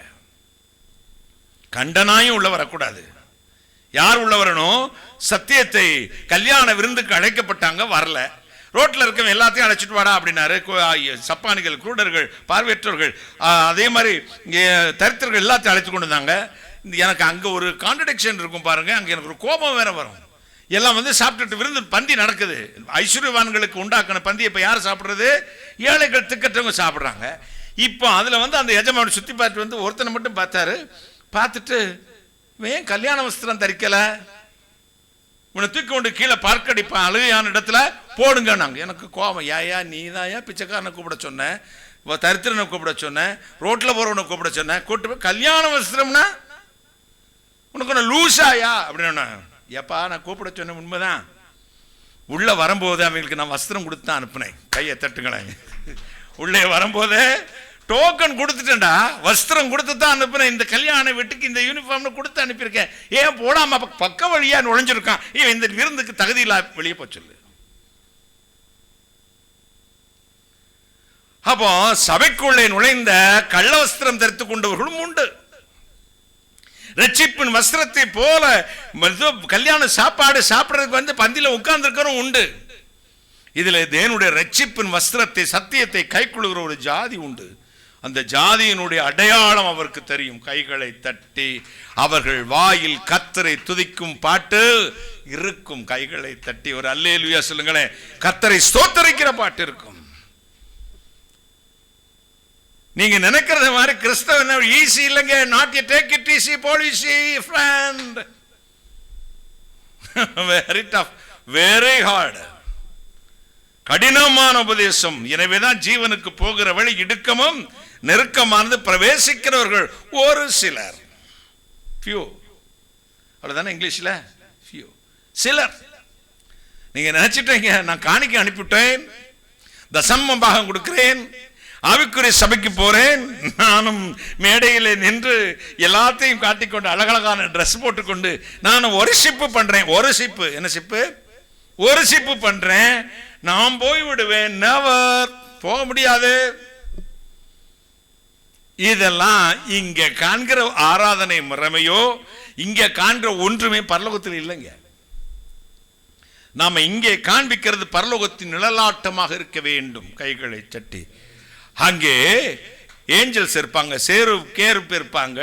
கண்டனாயும் உள்ள வரக்கூடாது. யார் உள்ள வரணும்? சத்தியத்தை கல்யாண விருந்துக்கு அழைக்கப்பட்டாங்க, வரல. ரோட்டில் இருக்கவங்க எல்லாத்தையும் அழைச்சிட்டு வாடா அப்படின்னாரு. சப்பானிகள், குருடர்கள், பார்வையற்றவர்கள், அதே மாதிரி தரித்திரர்கள் எல்லாத்தையும் அழைத்து கொண்டு வந்தாங்க. எனக்கு அங்கே ஒரு கான்ட்ரடிக்ஷன் இருக்கும் பாருங்க, அங்கே எனக்கு ஒரு கோபம் வேற வரும். எல்லாம் வந்து சாப்பிட்டுட்டு விருந்து பந்தி நடக்குது. ஐஸ்வர்யவான்களுக்கு உண்டாக்கின பந்தி இப்போ யார் சாப்பிட்றது? ஏழைகள் திக்கற்றவங்க சாப்பிட்றாங்க. இப்போ அதில் வந்து அந்த எஜமானி சுற்றி பார்த்து வந்து ஒருத்தனை மட்டும் பார்த்தாரு. பார்த்துட்டு ஏன் கல்யாண வஸ்திரம் தரிக்கல, உன்னை தூக்கி கொண்டு கீழே பார்க்கடிப்பான், அழுகையான இடத்துல போடுங்க. நாங்கள் எனக்கு கோபம், ஏயா நீ தான் ஏன் பிச்சைக்காரனை கூப்பிட சொன்னேன், தரித்திரனை கூப்பிட சொன்னேன், ரோட்டில் போகிறவனை கூப்பிட சொன்னேன், கூப்பிட்டு போய் கல்யாண வஸ்திரம்னா உனக்கு ஒன்று லூஸாயா அப்படின்னு. ஏப்பா நான் கூப்பிட சொன்னேன் உண்மைதான், உள்ளே வரும்போது அவங்களுக்கு நான் வஸ்திரம் கொடுத்து தான் அனுப்புனேன், கையை தட்டுங்களேன். உள்ளே வரும்போதே டோக்கன் கொடுத்துட்டேன்டா, வஸ்திரம் கொடுத்து தான் அனுப்புறேன். இந்த கல்யாண வீட்டுக்கு இந்த யூனிஃபார்ம்ல கொடுத்து அனுப்பியிருக்கேன், ஏன் போடாம பக்க வழியா நுழைஞ்சிருக்கான், இவன் இந்த விருந்துக்கு தகுதி இல்ல, வெளியே போய் சொல்லு. அப்போ சபைக்குள்ளே நுழைந்த கள்ள வஸ்திரம் தரித்து கொண்டவர்களும் உண்டு. ரட்சிப்பின் வஸ்திரத்தை போல கல்யாண சாப்பாடு சாப்பிடறதுக்கு வந்து பந்தியில உட்கார்ந்து இருக்கிறவங்க உண்டு. இதுல தேவனுடைய ரட்சிப்பின் வஸ்திரத்தை சத்தியத்தை கைக்கொள்ளுகிற ஒரு ஜாதி உண்டு. அந்த ஜாதியினுடைய அடையாளம் அவருக்கு தெரியும். கைகளை தட்டி அவர்கள் வாயில் கர்த்தரை துதிக்கும் பாட்டு இருக்கும். கைகளை தட்டி ஒரு அல்லேலூயா சொல்லுங்களேன், கர்த்தரை ஸ்தோத்தரிக்கிற பாட்டு இருக்கும். நீங்க நினைக்கிறது மாதிரி கிறிஸ்தவ ஈஸி இல்லைங்க. Not you take it easy policy friend, very tough, very hard, கடினமான உபதேசம். எனவேதான் ஜீவனுக்கு போகிற வழி இடுக்கமும் நெருக்கமானது, பிரவேசிக்கிறவர்கள் ஒரு சிலர், few, அவ்வளவுதானே இங்கிலீஷ்ல, few, சிலர். நீங்க நினைச்சிட்டீங்க நான் காணிக்கை அனுப்பிவிட்டேன், தசம பாகம் கொடுக்கிறேன், ஆவிக்குரிய சபைக்கு போறேன், நானும் மேடையில் நின்று எல்லாத்தையும் காட்டிக்கொண்டு அழகழகான ட்ரெஸ் போட்டுக்கொண்டு நானும் ஒரு ஷிப்பு பண்றேன். ஒரு ஷிப்பு என்ன ஷிப்பு? ஒரு ஷிப்பு பண்றேன், நான் போய் விடுவேன். நெவர், போக முடியாது. இதெல்லாம் இங்க காண்கிற ஆராதனை முறைமையோ இங்க காண்கிற ஒன்றுமே பரலோகத்தில் இல்லைங்க. நாம இங்கே காண்பிக்கிறது பரலோகத்தின் நிழலாட்டமாக இருக்க வேண்டும். கைகளை தட்டி அங்கே ஏஞ்சல்ஸ் இருப்பாங்க, சேரு கேருப்பு இருப்பாங்க,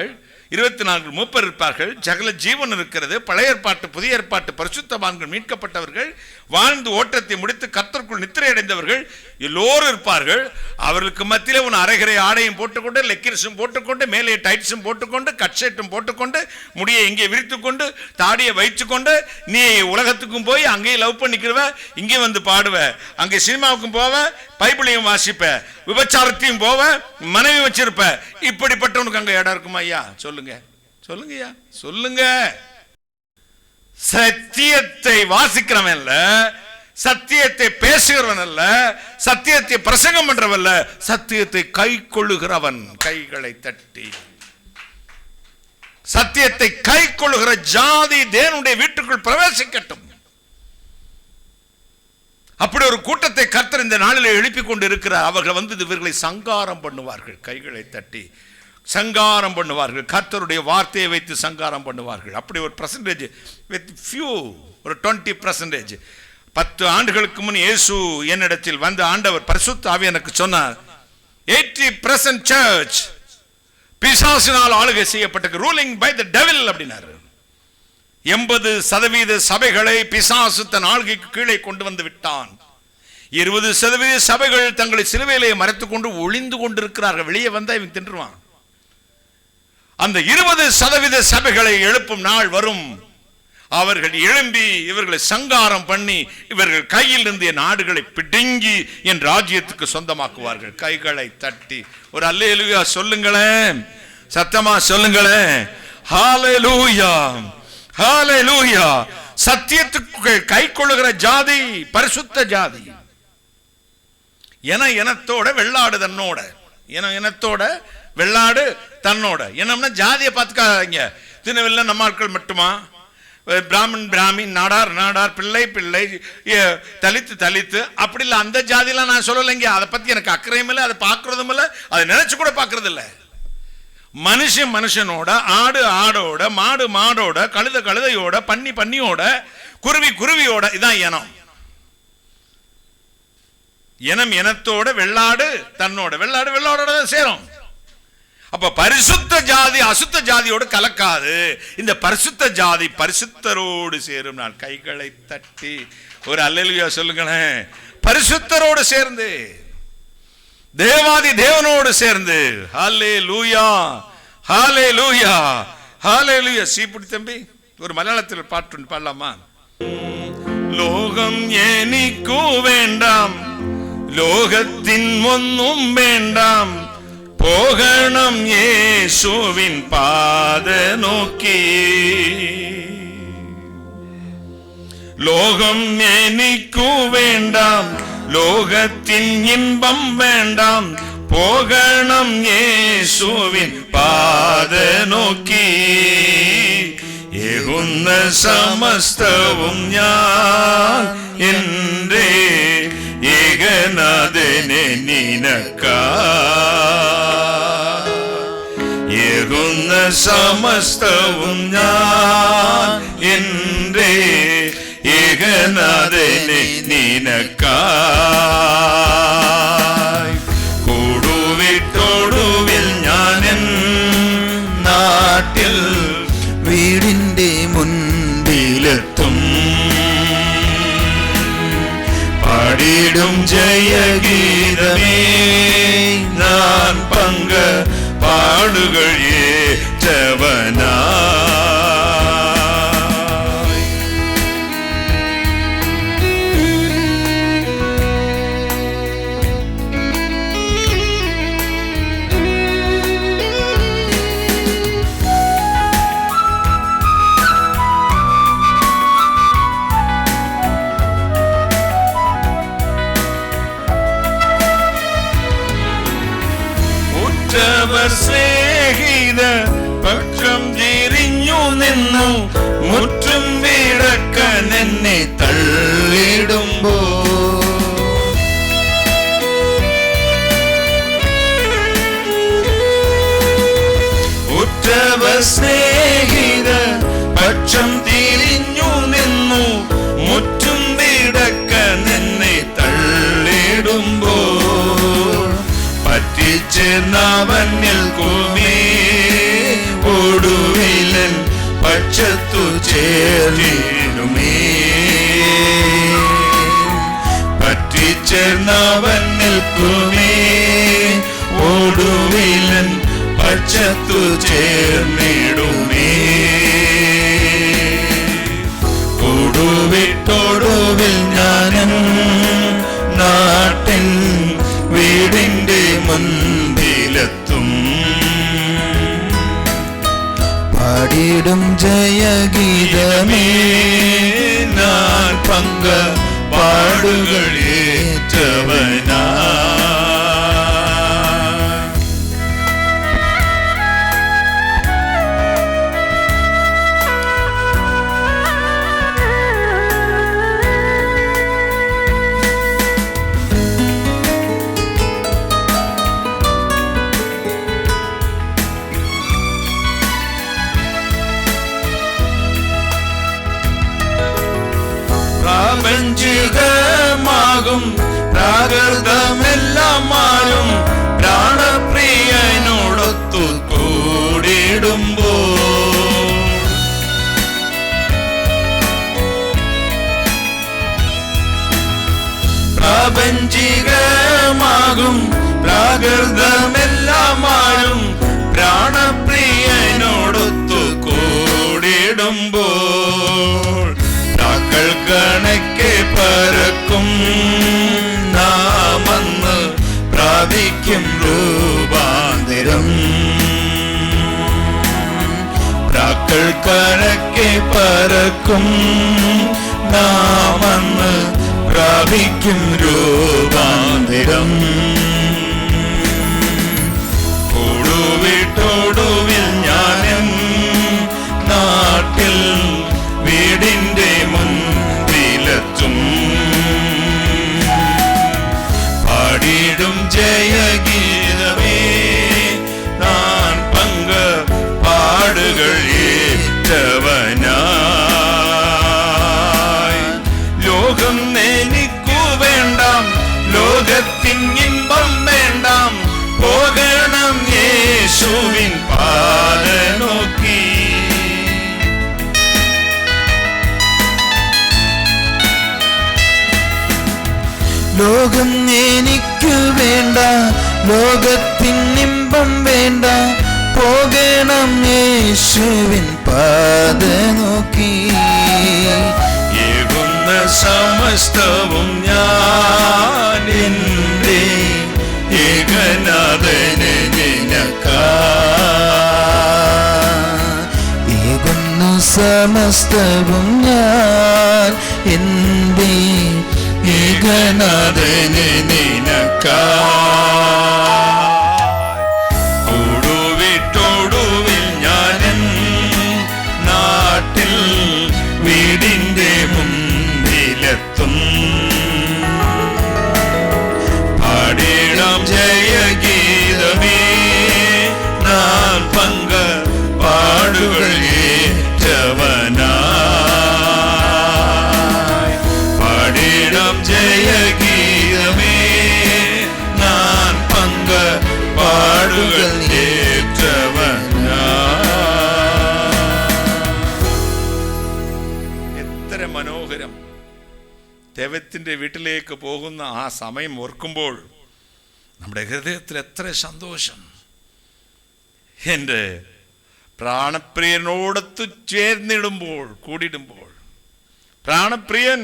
24 மூப்பர் இருப்பார்கள், சகல ஜீவன் இருக்கிறது, பழைய ஏற்பாட்டு புதிய ஏற்பாட்டு பரிசுத்தவான்கள், மீட்கப்பட்டவர்கள், வாழ்ந்து ஓட்டத்தை முடித்து கர்த்தருக்குள் நித்திரை அடைந்தவர்கள் எல்லோரும் இருப்பார்கள். அவர்களுக்கு மத்தியிலே உன் அரைகரை ஆடையும் போட்டுக்கொண்டு, லெக்கிர்ஸும் போட்டுக்கொண்டு, மேலே டைட்ஸும் போட்டுக்கொண்டு, கட்ஷெட்டும் போட்டுக்கொண்டு, முடியை இங்கே விரித்துக்கொண்டு, தாடியை வைத்துக்கொண்டு, நீ உலகத்துக்கும் போய் அங்கேயும் லவ் பண்ணிக்கிறவ, இங்கே வந்து பாடுவ, அங்கே சினிமாவுக்கும் போவ, பைபிளையும் வாசிப்ப, விபச்சாரத்தையும் போவ, மனைவி வச்சிருப்ப. இப்படிப்பட்டவனுக்கு அங்க இடம் இருக்குமா ஐயா? சொல்லுங்க சொல்லுங்க ஐயா சொல்லுங்க. சத்தியத்தை வாசிக்கிறவன் அல்ல, சத்தியத்தை பேசுகிறவன் அல்ல, சத்தியத்தை பிரசங்கம் பண்றவன் அல்ல, சத்தியத்தை கை கொள்ளுகிறவன். கைகளை தட்டி சத்தியத்தை கை கொள்ளுகிற ஜாதி தேவனுடைய வீட்டுக்குள் பிரவேசிக்கட்டும். அப்படி ஒரு கூட்டத்தை கர்த்தர் இந்த நாளில் எழுப்பிக் கொண்டு இருக்கிறார். அவர்கள் வந்து இவர்களை சங்காரம் பண்ணுவார்கள். கைகளை தட்டி சங்காரம் பண்ணுவார்கள். கர்த்தருடைய வார்த்தையை வைத்து சங்காரம் பண்ணுவார்கள். அப்படி ஒரு பர்சன்டேஜ் வித் ஃபியூ, ஒரு 20%. 10 ஆண்டுகளுக்கு முன் இயேசு என்னிடத்தில் வந்து ஆண்டவர் பரிசுத்த ஆவி எனக்கு சொன்னார், 80% சர்ச் பிசாசினால் ஆளுகை செய்யப்பட்டிருக்கு, ரூலிங் பை தி டெவில் அப்படினாரு. 80% சபைகளை பிசாசு தன் ஆளுகைக்கு கீழே கொண்டு வந்து விட்டான். 20% சபைகள் தங்களை சிலுவையிலே மறைத்துக் கொண்டு ஒளிந்து கொண்டிருக்கிறார்கள். வெளியே வந்தா இவன் தின்றுவான். அந்த 20% சபைகளை எழுப்பும் நாள் வரும். அவர்கள் எழும்பி இவர்களை சங்காரம் பண்ணி இவர்கள் கையில் இருந்து என் நாடுகளை பிடுங்கி என் ராஜ்யத்துக்கு சொந்தமாக்குவார்கள். கைகளை தட்டி ஒரு அல்லேலூயா சொல்லுங்களேன், சத்தமா சொல்லுங்களேன். ஹalleluya ஹalleluya. சத்தியத்துக்கு கை கொள்ளுகிற ஜாதி பரிசுத்த ஜாதி. இனத்தோட வெள்ளாடு தன்னோட, இனத்தோட வெள்ளாடு தன்னோட. என்னம்னா ஜாதியை பார்த்துக்காதீங்க. திருநெல்வேலியில நம்ம ஆட்கள் மட்டுமா? பிராமன் பிராமின், நாடார் நாடார், பிள்ளை பிள்ளை, தலித்து தலித்து, அப்படி இல்லை. அந்த ஜாதியெல்லாம் நான் சொல்லலைங்க. அதை பத்தி எனக்கு அக்கறையும் இல்லை, அதை பார்க்கறதும் இல்லை, அதை நினைச்சு கூட பார்க்கறது இல்லை. மனுஷன் மனுஷனோட, ஆடு ஆடோட, மாடு மாடோட, கழுத கழுதையோட, பன்னி பன்னியோட, குருவி குருவியோட, இதான் இனம். இனம் இனத்தோட, வெள்ளாடு தன்னோட, வெள்ளாடு வெள்ளாடோட சேரும். அப்ப பரிசுத்த ஜாதி அசுத்த ஜாதியோடு கலக்காது. இந்த பரிசுத்த ஜாதி பரிசுத்தரோடு சேரும். நான் கைகளை தட்டி ஒரு அல்லேலூயா சொல்லுங்களேன். பரிசுத்தரோடு சேர்ந்து, தேவாதி தேவனோடு சேர்ந்து. ஹல்லேலூயா ஹல்லேலூயா ஹல்லேலூயா. சீப்புடி தம்பி, ஒரு மலையாளத்தில் பாட்டு பாடலாமா? லோகம் எனக்கு வேண்டாம், லோகத்தின் ஒன்றும் வேண்டாம், போகணும் இயேசுவின் பாத நோக்கி. லோகம் எனக்கு வேண்டாம், லோகத்தின் இன்பம் வேண்டாம், போகணும் இயேசுவின் பாத நோக்கி. ஏகுന്ന സമസ്തവും ഞാൻ എന്റെ ഏകനാഥനെ നിനക്കായി. ഏകുന്ന സമസ്തവും ഞാൻ എന്റെ ഏകനാഥനെ നിനക്കായി. കൂടുവിട്ടൊടുവിൽ ഞാനെൻ നാട്ടിൽ വീടിന്റെ മുൻപിലെത്തും. പാടിടും ജയഗീതമേ ഞാൻ പങ്ക പാടുകൾ ഏറ്റവനാ. സ്നേഹിത പക്ഷം തിരിഞ്ഞു നിന്നു മുറ്റും വിടക്കൻ എന്നെ തള്ളിടുമ്പോ. ഉറ്റവർ സ്നേഹിത പക്ഷം തിരിഞ്ഞു നിന്നു മുറ്റും വിടക്കൻ എന്നെ തള്ളിടുമ്പോ. പറ്റിച്ചെന്നവനിൽ കുമേ ഒടുവിലൻ പക്ഷത്തു ചേർന്നിടുമേ. പറ്റിച്ചേർന്നവൻ നിൽക്കുമേ, ഒടുവിലൻ പക്ഷത്തു ചേർന്നിടുമേ. ഒടുവിട്ടൊടുവിൽ ഞാനും നാട്ടിൻ വീടിന്റെ മുൻപിലെത്തും. പാടിടും ജയഗീതമേ ഞാൻ പങ്ക പാടുകളേറ്റവനാ. പ്രാപഞ്ചികമാകും പ്രാകൃതമെല്ലാം മാറും പ്രാണപ്രിയനോടൊത്തു കൂടിടുമ്പോ. പ്രാപഞ്ചികമാകും പ്രാകൃതമെല്ലാം മാറും പ്രാണപ്രിയനോടൊത്തു കൂടിടുമ്പോൾ. കണക്കെ പരക്കും നാമന്ന് പ്രാപിക്കും രൂപാന്തരം. പ്രാക്കൾ കണക്കെ പരക്കും നാമന്ന് പ്രാപിക്കും രൂപാന്തരം. ഒടുവിട്ടൊടുവിൽ ഞാനും നാട്ടിൽ വീടിന്റെ മുൻപിലെത്തും. പാടിടും ജയഗീതമേ ഞാൻ പങ്ക പാടുകൾ ഏറ്റവനായി. ലോകം എനിക്കു വേണ്ടാം, ലോകത്തിൻ ഇമ്പം വേണ്ടാം, പോകണം യേശുവിൻ പാത നോക്കി. ലോകം എനിക്കു വേണ്ട, ലോകത്തിൻ ഇമ്പം വേണ്ട, പോകണം യേശുവിൻ പാത നോക്കി. ഏകുന്ന സമസ്തവും ഞാൻ എൻ്റെ ഏകനാഥന് നിനക്കായി. ഏകുന്ന സമസ്തവും ഞാൻ എൻ്റെ ഏകനാഥന് നിനക്കായി. ഒടുവിട്ടൊടുവിൽ ഞാനും നാട്ടിൽ വീടിന്റെ മുൻപിലെത്തും. പാടിടാം ജയഗീതമേ ഞാൻ പങ്ക പാടുകൾ ഏറ്റവനായി. പാടിടാം ജയഗീതമേ ഞാൻ പങ്ക പാടുകൾ ഏറ്റവനായി. എത്ര മനോഹരം! ദൈവത്തിൻ്റെ വീട്ടിലേക്ക് പോകുന്ന ആ സമയം ഓർക്കുമ്പോൾ നമ്മുടെ ഹൃദയത്തിൽ എത്ര സന്തോഷം! എൻ്റെ പ്രാണപ്രിയനോടൊത്തു ചേർന്നിടുമ്പോൾ, കൂടിയിടുമ്പോൾ, പ്രാണപ്രിയൻ,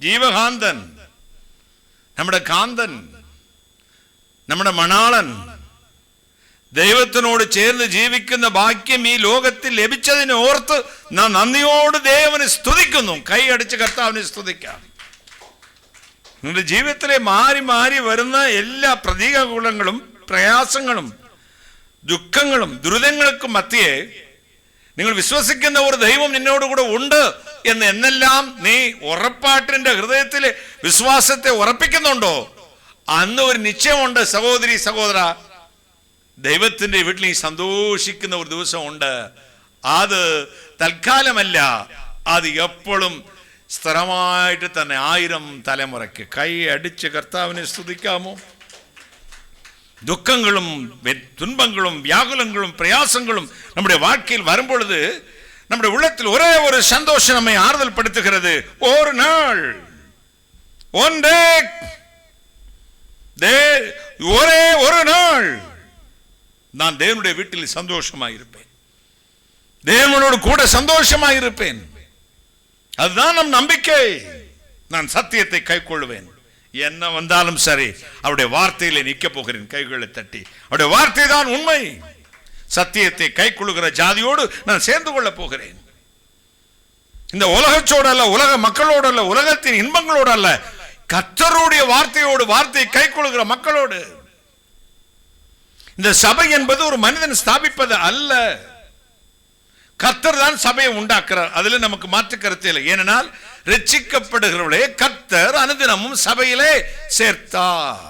ജീവകാന്തൻ, നമ്മുടെ കാന്തൻ, നമ്മുടെ മണാളൻ, ദൈവത്തിനോട് ചേർന്ന് ജീവിക്കുന്ന ഭാഗ്യം ഈ ലോകത്തിൽ ലഭിച്ചതിനെ ഓർത്ത് നാം നന്ദിയോട് ദൈവനെ സ്തുതിക്കുന്നു. കൈയടിച്ച് കർത്താവിനെ സ്തുതിക്കാം. നിങ്ങളുടെ ജീവിതത്തിലെ മാറി മാറി വരുന്ന എല്ലാ പ്രതികൂലങ്ങളും പ്രയാസങ്ങളും ദുഃഖങ്ങളും ദുരിതങ്ങൾക്കും മധ്യേ നിങ്ങൾ വിശ്വസിക്കുന്ന ഒരു ദൈവം നിന്നോടുകൂടെ ഉണ്ട് എന്നെല്ലാം നീ ഉറപ്പായിട്ട് ഹൃദയത്തിൽ വിശ്വാസത്തെ ഉറപ്പിക്കുന്നുണ്ടോ? അന്ന് ഒരു നിശ്ചയമുണ്ട് സഹോദരി സഹോദര, ദൈവത്തിന്റെ വീട്ടിൽ നീ സന്തോഷിക്കുന്ന ഒരു ദിവസമുണ്ട്. അത് തൽക്കാലമല്ല, അത് എപ്പോഴും സ്ഥിരമായിട്ട് തന്നെ 1000 തലമുറയ്ക്ക്. കൈ അടിച്ച് കർത്താവിനെ സ്തുതിക്കാമോ? துக்கங்களும் துன்பங்களும் வியாகுலங்களும் பிரயாசங்களும் நம்முடைய வாழ்க்கையில் வரும்பொழுது நம்முடைய உள்ளத்தில் ஒரே ஒரு சந்தோஷம் நம்மை ஆறுதல் படுத்துகிறது. ஒரு நாள், ஒன் டே, ஒரே ஒரு நாள் நான் தேவனுடைய வீட்டில் சந்தோஷமாக இருப்பேன், தேவனோடு கூட சந்தோஷமாக இருப்பேன். அதுதான் நம் நம்பிக்கை. நான் சத்தியத்தை கைக்கொள்வேன், என்ன வந்தாலும் சரி அவருடைய வார்த்தையில நிற்க போகிறேன் கைகளை தட்டி. அவருடைய வார்த்தை தான் உண்மை. சத்தியத்தை கைக்கொள்ளுகிற ஜாதியோடு நான் சேர்ந்து கொள்ள போகிறேன். இந்த உலகச்சோடு அல்ல, உலக மக்களோடு அல்ல, உலகத்தின் இன்பங்களோடு அல்ல, கர்த்தருடைய வார்த்தையோடு, வார்த்தையை கைக்கொள்ளுகிற மக்களோடு. இந்த சபை என்பது ஒரு மனிதன் ஸ்தாபிப்பது அல்ல, கர்த்தர் தான் சபையை உண்டாக்குறார். அதுல நமக்கு மாற்று கருத்து இல்லை. ஏனென்றால் ரட்சிக்கப்படுகிறவர்களே கர்த்தர் அனுதினமும் சபையிலே சேர்த்தார்.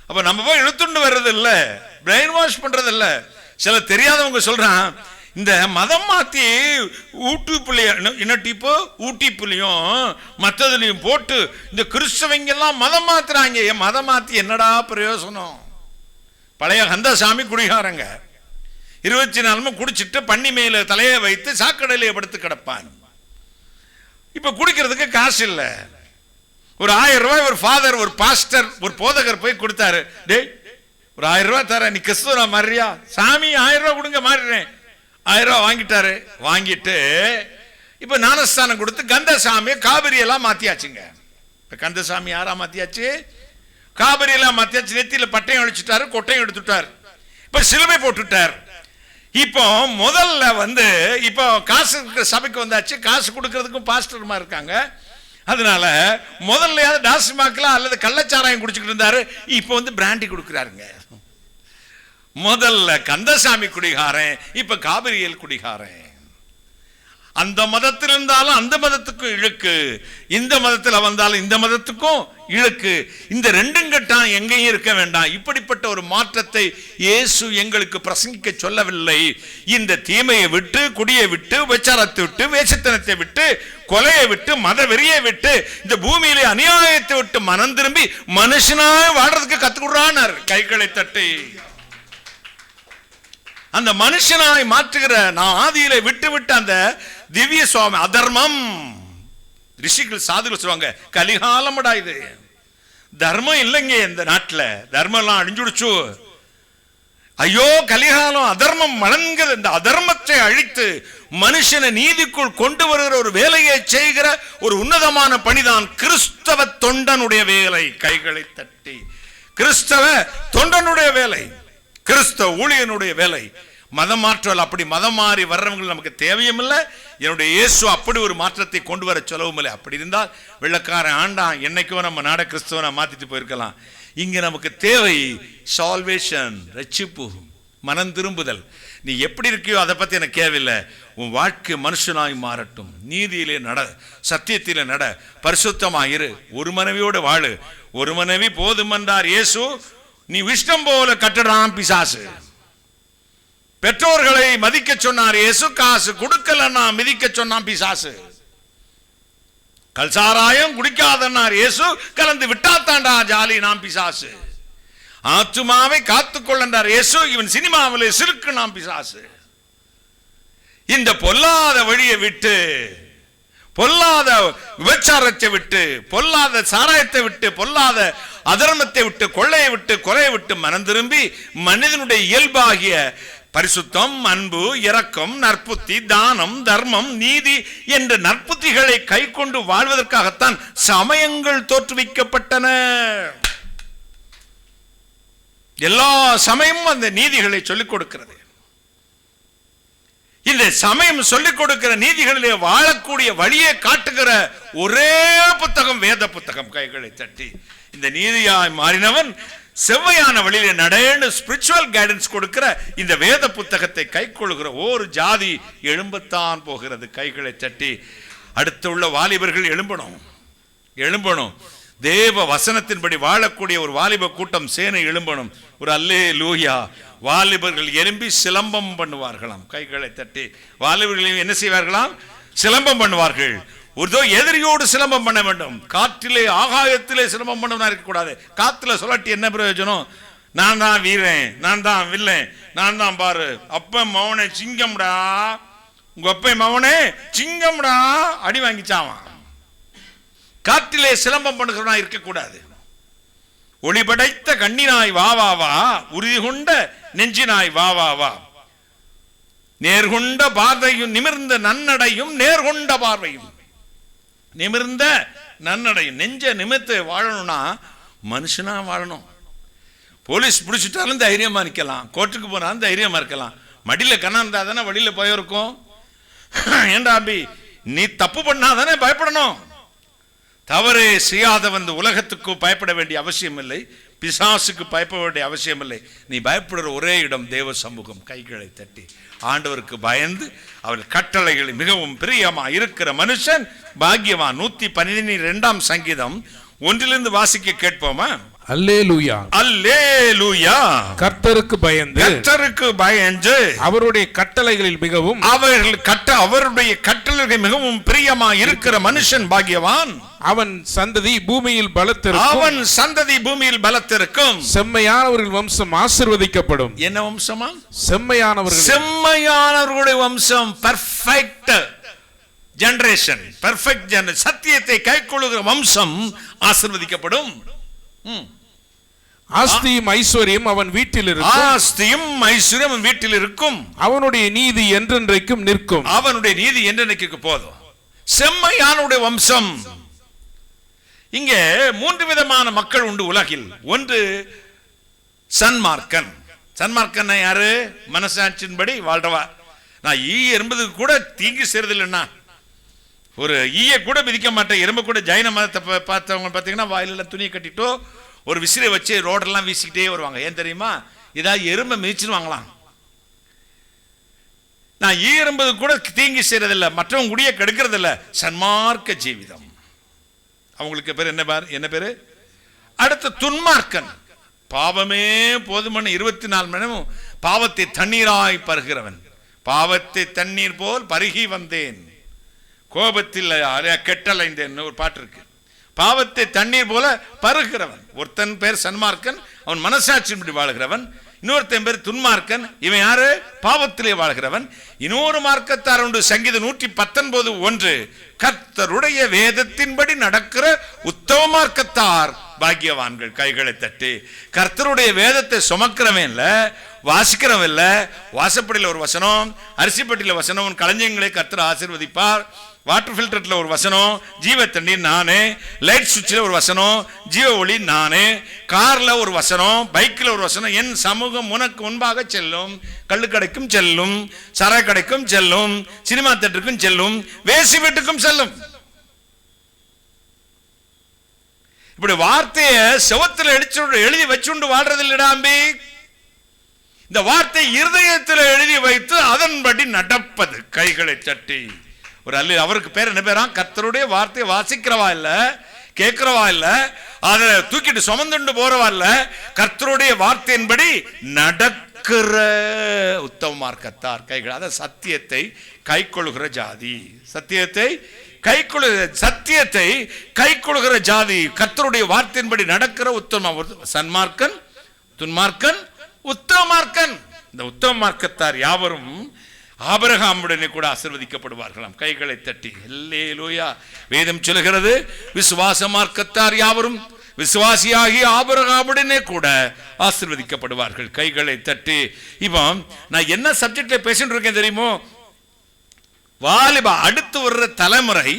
அப்ப நம்ம போய் இழுத்துண்டு வர்றது இல்ல, பிரெயின் வாஷ் பண்றது இல்ல. சில தெரியாதவங்க சொல்றான், இந்த மதம் மாத்தி ஊட்டி புள்ளியும் மற்றதுலையும் போட்டு இந்த கிறிஸ்தவங்க எல்லாம் மதம் மாத்துறாங்க. மதம் மாத்தி என்னடா பிரயோசனம்? பழைய கந்தசாமி குடிகாரங்க 24 குடிச்சிட்டு பண்ணி மேல தலையை வைத்து சாக்கடையில படுத்து கிடப்பான். இப்ப குடிக்கிறதுக்கு காசு இல்ல. ஒரு 1000 ரூபாய் ஒரு ஃபாதர், ஒரு பாஸ்டர், ஒரு போதகர் போய் கொடுத்தாரு. டேய், ஒரு 1000 ரூபாய் தர, நீ கிறிஸ்துவனா மாறியா? சாமி 1000 ரூபாய் கொடுங்க, மாறிடுறேன். 1000 ரூபாய் வாங்கிட்டாரு. வாங்கிட்டு இப்ப ஞானஸ்தானம் கொடுத்து கந்தசாமியை காவிரி எல்லாம் மாத்தியாச்சுங்க. இப்ப கந்தசாமி யாரா மாத்தியாச்சு? காவிரி எல்லாம் மாத்தியாச்சு. நெத்தியில பட்டையும் அழிச்சுட்டாரு, கொட்டையும் எடுத்துட்டார். இப்ப சிலுவை போட்டுட்டார். இப்போ முதல்ல இப்போ காசு சபைக்கு வந்தாச்சு, காசு கொடுக்கறதுக்கும் பாஸ்டர்மா இருக்காங்க. அதனால முதல்ல டாஸ்மாக்லாம் அல்லது கள்ளச்சாராயம் குடிச்சுக்கிட்டு இருந்தாரு, இப்போ பிராண்டி கொடுக்கிறாருங்க. முதல்ல கந்தசாமி குடிகாரன், இப்ப காவிரியல் குடிகாரன். அந்த மதத்தில் இருந்தாலும் அந்த மதத்துக்கும் இழுக்கு, இந்த மதத்தில் வந்தாலும் இந்த மதத்துக்கும் இழுக்கு. இந்த ரெண்டும் கட்டான் எங்கேயும் இருக்க வேண்டாம். இப்படிப்பட்ட ஒரு மாற்றத்தை இயேசு எங்களுக்கு பிரசங்கிக்க சொல்லவில்லை. இந்த தீமையை விட்டு, குடியை விட்டு, விபச்சாரத்தை விட்டு, வேஷத்தனத்தை விட்டு, கொலையை விட்டு, மத வெறியை விட்டு, இந்த பூமியிலே அநியாயத்தை விட்டு மனம் திரும்பி மனுஷனாய் வாழ்றதுக்கு கத்துக்குறானார். கைகளை தட்டி அந்த மனுஷனாய் மாற்றுகிற நான் ஆதியில விட்டு விட்டு அந்த திவ்ய சுவாமி அதர்மம், ரிஷிகள் சாதுகள் சொல்லுவாங்க, கலிகாலமடா இது, தர்மம் இல்லைங்க இந்த நாட்டில், தர்மம் எல்லாம் அழிஞ்சுடுச்சு, ஐயோ கலிகாலம், அதர்மம் வழங்குது. இந்த அதர்மத்தை அழித்து மனுஷனை நீதிக்குள் கொண்டு வருகிற ஒரு வேலையை செய்கிற ஒரு உன்னதமான பணிதான் கிறிஸ்தவ தொண்டனுடைய வேலை. கைகளை தட்டி கிறிஸ்தவ தொண்டனுடைய வேலை, கிறிஸ்தவ ஊழியனுடைய வேலை. மதம் மாற்றல், அப்படி மதம் மாறி வர்றவங்க நமக்கு தேவையும் இல்லை. என்னுடைய இயேசு அப்படி ஒரு மாற்றத்தை கொண்டு வர சொல்லவும் இல்லை. அப்படி இருந்தால் வெள்ளக்காரன் ஆண்டான் என்னைக்கோ நம்ம நாட கிறிஸ்தவனை மாத்திட்டு போயிருக்கலாம். இங்க நமக்கு தேவை சால்வேஷன், ரட்சிப்பு, மனம் திரும்புதல். நீ எப்படி இருக்கியோ அதை பத்தி எனக்கு தேவையில்லை. உன் வாழ்க்கை மனுஷனாய் மாறட்டும், நீதியிலே நட, சத்தியத்திலே நட, பரிசுத்தமாயிரு, ஒரு மனைவியோடு வாழு. ஒரு மனைவி போதும் என்றார் இயேசு. நீ இஷ்டம் போல கட்டடாம் பிசாசு. பெற்றோர்களை மதிக்க சொன்னார் இயேசு, காசு கொடுக்கலன்னா மிதிக்க சொன்னான் பிசாசு. கல்சாராயம் குடிக்காதன்னார் இயேசு, கலந்து விட்டாத்தாண்டா ஜாலி நாம் பிசாசு. ஆத்துமாவை காத்துக்கொள்ளன்றார் இயேசு, இவன் சினிமாவிலே சிறுக்கு நாம் பிசாசு. இந்த பொல்லாத வழியை விட்டு, பொல்லாத விபச்சாரத்தை விட்டு, பொல்லாத சாராயத்தை விட்டு, பொல்லாத அதர்மத்தை விட்டு, கொள்ளையை விட்டு, கொலையை விட்டு மனம் திரும்பி மனிதனுடைய இயல்பாகிய பரிசுத்தம், அன்பு, இரக்கம், நற்புத்தி, தானம், தர்மம், நீதி என்ற நற்புத்திகளை கை கொண்டு வாழ்வதற்காகத்தான் சமயங்கள் தோற்றுவிக்கப்பட்டன. எல்லா சமயமும் அந்த நீதிகளை சொல்லிக் கொடுக்கிறது. இந்த சமயம் சொல்லிக் கொடுக்கிற நீதிகளிலே வாழக்கூடிய வழியை காட்டுகிற ஒரே புத்தகம் வேத புத்தகம். கைகளை தட்டி இந்த நீதியாய் மாறினவன் செவ்வையான வழியிலே நடேன்னு ஸ்பிரிச்சுவல் கைடன்ஸ் கொடுக்கிற இந்த வேத புத்தகத்தை கை கொள்ளுகிற ஒரு ஜாதி எழும்பத்தான் போகிறது. கைகளை தட்டி அடுத்து உள்ள வாலிபர்கள் எழும்பணும். தேவ வசனத்தின்படி வாழக்கூடிய ஒரு வாலிப கூட்டம் சேனை எழும்பணும். ஒரு அல்லேலூயா. வாலிபர்கள் எழும்பி சிலம்பம் பண்ணுவார்களாம். கைகளை தட்டி வாலிபர்கள் என்ன செய்வார்களாம்? சிலம்பம் பண்ணுவார்கள். ஒரு எதிரியோடு சிலம்பம் பண்ண வேண்டும். காற்றிலே ஆகாயத்திலே சிலம்பம் பண்ணவனா இருக்கக்கூடாது. காத்துல சொல்லட்டி என்ன பிரயோஜனம்? நான் தான் வீரன், நான் தான் வில்லன், நான் தான் பாரு அப்ப மவனே சிங்கம்டா, உங்க அப்ப மவனே சிங்கம்டா அடி வாங்கிச்சாவான். காட்டிலே சிலம்பம் பண்ணுகிறவனா இருக்கக்கூடாது. ஒளி படைத்த கண்ணினாய் வா வா வா, உறுதி கொண்ட நெஞ்சினாய் வா வா வா, நேர்கொண்ட பார்வையும் நிமிர்ந்த நன்னடையும், நேர்கொண்ட பார்வையும் நிமிர்ந்த நன்னடையும். நெஞ்ச நிமிர்த்து வாழணும்னா மனுஷனா வாழணும். போலீஸ் பிடிச்சிட்டாலும் தைரியமா நிற்கலாம், கோர்ட்டுக்கு போனாலும் தைரியமா இருக்கலாம். மடியில கண்ணா இருந்தா தானே வழியில போயிருக்கும். ஏண்டா அபி, நீ தப்பு பண்ணாதானே பயப்படணும். தவறு செய்யாதவன் உலகத்துக்கு பயப்பட வேண்டிய அவசியம் இல்லை, பிசாசுக்கு பயப்பட வேண்டிய அவசியம் இல்லை. நீ பயப்படுற ஒரே இடம் தேவ சமூகம். கைகளை தட்டி ஆண்டவருக்கு பயந்து அவர் கட்டளைகள் மிகவும் பிரியமா இருக்கிற மனுஷன் பாக்கியவான். 112 சங்கீதம் 1 வாசிக்க கேட்போமா? அல்லேலூயா, அல்லேலூயா. கர்த்தருக்கு பயந்து, கர்த்தருக்கு பயந்து அவருடைய கட்டளைகளில் மிகவும், அவருடைய கட்டளைகள் மிகவும் பிரியமா இருக்கிற மனுஷன் பாக்கியவான். அவன் சந்ததி பூமியில் பலத்திருக்கும், அவன் சந்ததி பூமியில் பலத்திருக்கும். செம்மையானவர்கள் வம்சம் ஆசீர்வதிக்கப்படும். என்ன வம்சமா? செம்மையானவர்கள், செம்மையானவர்களுடைய வம்சம். Perfect generation, perfect generation. சத்தியத்தை கைக்கொள்ளுகிற வம்சம் ஆசீர்வதிக்கப்படும். ஆஸ்தியும் ஐஸ்வர்யம் அவன் வீட்டில் இருக்கும், ஆஸ்தியும் ஐஸ்வர்யம் அவன் வீட்டில் இருக்கும். அவனுடைய நீதி என்றென்றைக்கும் நிற்கும், அவனுடைய நீதி என்றென்றைக்கு போதும். செம்மையானுடைய வம்சம். இங்கே 3 விதமான மக்கள் உண்டு உலகில். ஒன்று சன்மார்க்கன். சன்மார்க்கன் யாரு? மனசாட்சியின்படி வாழ்றவா. நான் என்பது கூட தீங்கு செய்யறதில்லைன்னா, ஒரு ஈய கூட மிதிக்க மாட்டேன். எறும்பு கூட ஜைன மதத்தை பார்த்தவங்க பார்த்தீங்கன்னா வாயில துணியை கட்டிட்டோ ஒரு விசிறியை வச்சு ரோடெல்லாம் வீசிக்கிட்டே வருவாங்க. ஏன் தெரியுமா? ஏதாவது எறும்பை மிதிச்சுருவாங்களாம். நான் ஈ எறும்பது கூட தீங்கு செய்யறதில்லை, மற்றவங்க குடிய கெடுக்கிறதில்ல. சன்மார்க்க ஜீவிதம். அவங்களுக்கு பேர் என்ன பேரு? அடுத்த துன்மார்க்கன். பாவமே போதுமான 24 மணி நேரம் பாவத்தை தண்ணீராய் பருகிறவன். பாவத்தை தண்ணீர் போல் பருகி வந்தேன், கோபத்தில் கெட்டலைந்தேன் ஒரு பாட்டு இருக்கு. பாவத்தை தண்ணீர் போல பருகிறவன். ஒருத்தன் பேர் சன்மார்க்கன், அவன் மனசாட்சியின்படி வாழ்கிறவன். இன்னொருத்தன் பேர் துன்மார்க்கன், இவன் யாரு? பாவத்திலே வாழ்கிறவன். இன்னொரு மார்க்கத்தார் உண்டு. சங்கீதம் 119:1, கர்த்தருடைய வேதத்தின்படி நடக்கிற உத்தம மார்க்கத்தார் பாக்கியவான்கள். கைகளை தட்டி கர்த்தருடைய வேதத்தை சுமக்கிறவன் இல்ல, வாசிக்கிறவன் இல்ல. வாசப்படியில் ஒரு வசனம், அரிசிப்பட்டியில் வசனம், களஞ்சியங்களை கர்த்தர் ஆசீர்வதிப்பார். வாட்டர் ஃபில்டர்ல ஒரு வசனம், ஜீவ தண்ணீர் நானே. லைட் சுவிட்சில் ஒரு வசனம், ஜீவ ஒளி நானே. கார்ல ஒரு வசனம், பைக்கில் ஒரு வசனம், என் சமூகம் உனக்கு முன்பாக செல்லும். கள்ளு கடைக்கும் செல்லும், சர கடைக்கும் செல்லும், சினிமா தேட்டருக்கும் செல்லும், வேசி வீட்டுக்கும் செல்லும். இப்படி வார்த்தையை செவத்தில் எழுதி வச்சுண்டு வாழ்றது இல்லடாம்பி. இந்த வார்த்தை இருதயத்தில் எழுதி வைத்து அதன்படி நடப்பது. கைகளை தட்டி ஒரு அவருக்கு பேர் என்ன பேரா? கர்த்தருடைய வார்த்தையை வாசிக்கிறவா இல்ல, கேட்கிறவா இல்ல, அதை தூக்கிட்டு சுமந்துண்டு போறவா இல்ல. கர்த்தருடைய வார்த்தையின்படி நடக்கிற உத்தம மார்க்கத்தார். கைகள். அத சத்தியத்தை கைக்கொள்ளுகிற ஜாதி. சத்தியத்தை கைக்கொள்ளுகிற ஜாதி. கர்த்தருடைய வார்த்தையின்படி நடக்கிற உத்தம. சன்மார்க்கன், துன்மார்க்கன், உத்தம மார்க்கன். இந்த உத்தம மார்க்கத்தார் யாவரும் ஆபிரகாமுடனே கூட ஆசீர்வதிக்கப்படுவார்களாம். கைகளை தட்டி அல்லேலூயா. வேதம் சொல்லுகிறது, விசுவாச மார்க்கத்தார் யாவரும் விசுவாசியாகி ஆபிரகாமுடனே கூட ஆசீர்வதிக்கப்படுவார்கள். கைகளை தட்டி. இப்போ நான் என்ன சப்ஜெக்ட்ல பேசிட்டு இருக்கேன் தெரியுமோ? வாலிபா அடுத்து வர்ற தலைமுறை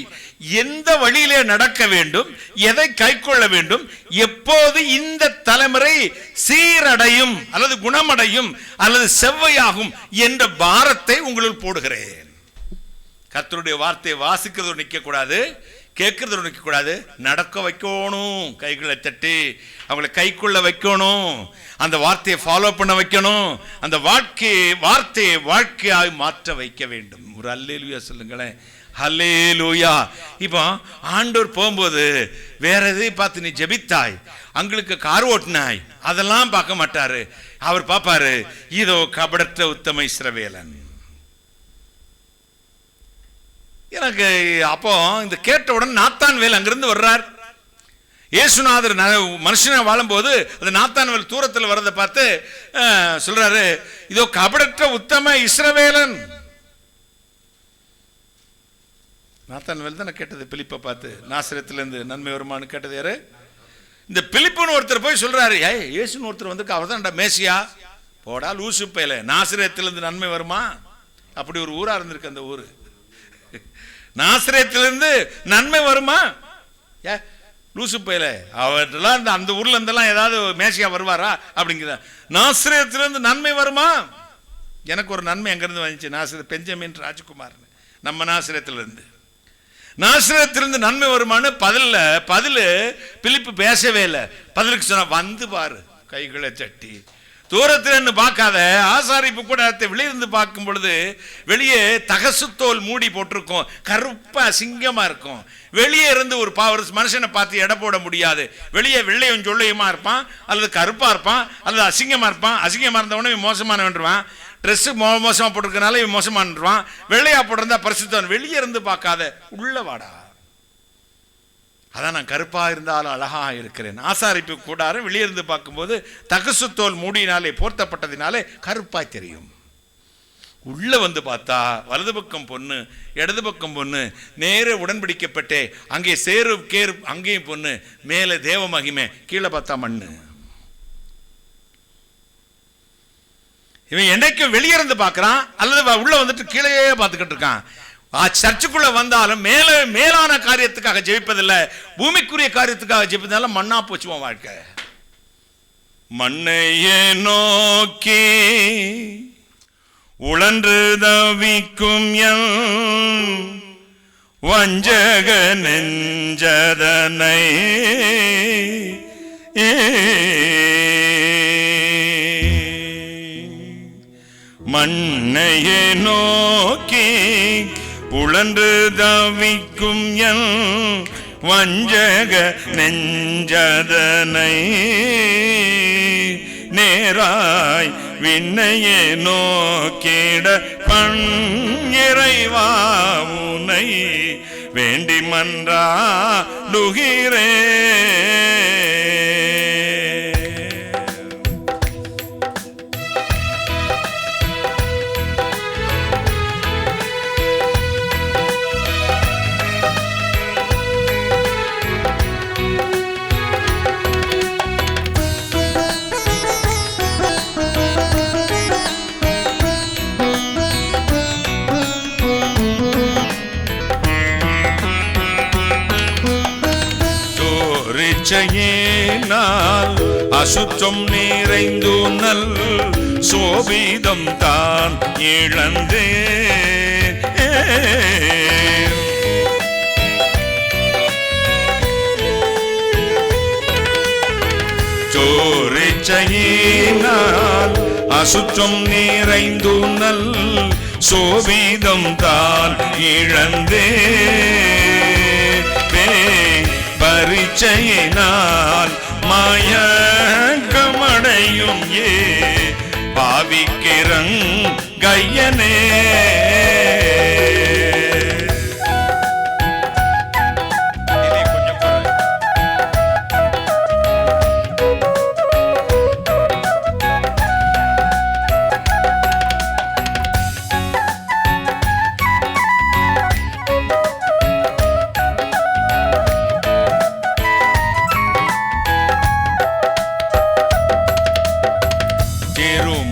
எந்த வழியிலே நடக்க வேண்டும், எதை கைக்கொள்ள வேண்டும், எப்போது இந்த தலைமுறை சீரடையும் அல்லது குணமடையும் அல்லது செவ்வையாகும் என்ற பாரத்தை உங்களுக்கு போடுகிறேன். கர்த்தருடைய வார்த்தையை வாசிக்கிறது நிற்க கூடாது, கேட்கறது நிற்க கூடாது, நடக்க வைக்கணும். கைகளை தட்டி அவங்களை கைக்குள்ள வைக்கணும். அந்த வார்த்தையை ஃபாலோ பண்ண வைக்கணும். அந்த வார்த்தையை வாழ்க்கையாய் மாற்ற வைக்க வேண்டும். ஒரு அல்லேலூயா சொல்லுங்களேன். அல்லேலூயா. இப்போ ஆண்டவர் போகும்போது வேற எதை பார்த்து நீ ஜெபித்தாய், அங்களுக்கு கார் ஓட்டினாய், அதெல்லாம் பார்க்க மாட்டாரு. அவர் பார்ப்பாரு, இதோ கபடற்ற உத்தம இஸ்ரவேலன். எனக்கு அப்போ இந்த கேட்டவுடன் நாத்தான் வேல் அங்கிருந்து வர்றார். இயேசுநாதர் மனுஷனை வாழும்போது அந்த நாத்தான்வேல் தூரத்தில் வரதை பார்த்து சொல்றாரு, இதோ கபடற்ற உத்தம இஸ்ரவேலன். நாத்தான்வேல் தானே கேட்டது பிலிப்பை பார்த்து, நாசரேத்திலிருந்து நன்மை வருமானு கேட்டது யாரு? இந்த பிலிப்புன்னு ஒருத்தர் போய் சொல்றாரு, இயேசுன்னு ஒருத்தர் வந்து அவர் தான்டா மேசியா. போடா லூசு பையல, நாசரேத்திலிருந்து நன்மை வருமா? அப்படி ஒரு ஊரா இருந்திருக்கு அந்த ஊரு. நாசரேத்திலிருந்து நன்மை வருமா? லூசு பையல, அவர்லாம் அந்த ஊர்ல இருந்தெல்லாம் ஏதாவது மேசியா வருவாரா அப்படிங்கிற. நாசரேத்திலிருந்து நன்மை வருமா? எனக்கு ஒரு நன்மை எங்கிருந்து வந்துச்சு, நாசரேத் பெஞ்சமின் ராஜ்குமார், நம்ம நாசரேத்திலிருந்து. நாசரேத்திலிருந்து நன்மை வருமானு பதில் பிலிப்பு பேசவே இல்லை. பதிலுக்கு சொன்ன, வந்து பாரு, கைகளை தட்டி தூரத்தில் பார்க்காத. ஆசாரிப்பு கூட வெளியிருந்து பார்க்கும் பொழுது வெளியே தகசுத்தோல் மூடி போட்டிருக்கும், கருப்பா அசிங்கமா இருக்கும். வெளியே இருந்து ஒரு மனுஷனை பார்த்து எடை போட முடியாது. வெளியே வெள்ளையும் சொல்லையுமா இருப்பான், அல்லது கருப்பா இருப்பான், அல்லது அசிங்கமா இருப்பான். அசிங்கமா இருந்தவனே மோசமானவன்றான். ட்ரெஸ் மோசமா போட்டிருக்கனால இவன் மோசமானவான். வெள்ளையா போட்டிருந்தா பரிசுத்தவன். வெளியே இருந்து பார்க்காத, உள்ள வாடா. அதான் நான் கருப்பா இருந்தாலும் அழகா இருக்கிறேன். ஆசாரிப்பு கூடாரம் வெளியே இருந்து பார்க்கும்போது தகசுத்தோல் மூடினாலே போர்த்தப்பட்டதினாலே கருப்பாய் தெரியும். உள்ள வந்து பார்த்தா வலது பக்கம் பொண்ணு, இடது பக்கம் பொண்ணு, நேர உடன்படிக்கப்பட்டே அங்கே சேரு கேரு, அங்கேயும் பொண்ணு, மேலே தேவ மகிமை, கீழே பார்த்தா மண்ணு. இவன் என்னைக்கும் வெளியே இருந்து பார்க்கறான், அல்லது உள்ள வந்துட்டு கீழே பார்த்துக்கிட்டு இருக்கான். சர்ச்சுக்குள்ள வந்தாலும் மேலான காரியத்துக்காக ஜெயிப்பதில்லை, பூமிக்குரிய காரியத்துக்காக ஜெயிப்பதால மண்ணா போச்சுவான் வாழ்க்கை. மண்ணையே நோக்கி உழன்று தவிக்கும் வஞ்சக நெஞ்சதனை மண்ணையே நோக்கி உழன்று தவிக்கும் வஞ்சக நெஞ்சதனை நேராய் விண்ணையே நோக்கிட பண்இறைவா உனை வேண்டி மன்றாடுகிறே. அசுத்தம் நிறைந்து நல் சோபிதம் தான் இழந்தே சோரிச்சையினால் அசுத்தம் நிறைந்து நல் சோபிதம் தான் இழந்தே பரிச்சையினால் மாயக்கமடையும் பாவிக்கிறங் கையனே.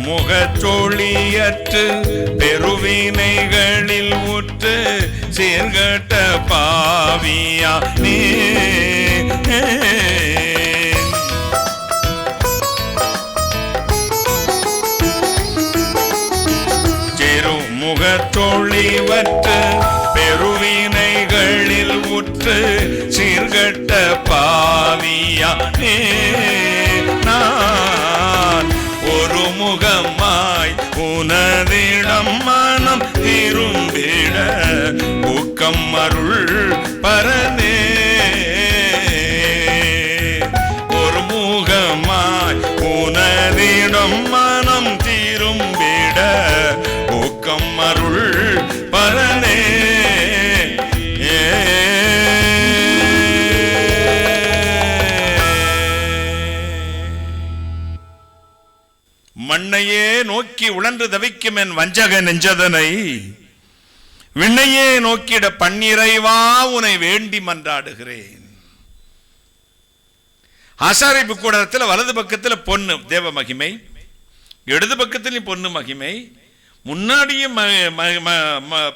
முகச்சொழியற்று பெருவினைகளில் உற்று சேர்கட்ட பாவியா நீ முகச்சொழிவற்று பெருவினைகளில் உற்று சீர்கட்ட பாவியா நீ நான் ஒரு முகமாய் உனதிடம் மனம் திரும்பிட ஊக்கம் அருள் பரனே. ஒரு முகமாய் உனதிடம் மனம் திரும்பிட ஊக்கம் அருள் பரனே. நோக்கி உழன்று தவிக்கும் என் வஞ்சக நெஞ்சதனை விண்ணையே நோக்கிட பன்னிறைவா உனை வேண்டி மன்றாடுகிறேன். ஆசாரிப்பு கூடத்தில் வலது பக்கத்தில் பொண்ணு தேவ மகிமை, இடது பக்கத்திலும் பொண்ணு மகிமை, முன்னாடியும்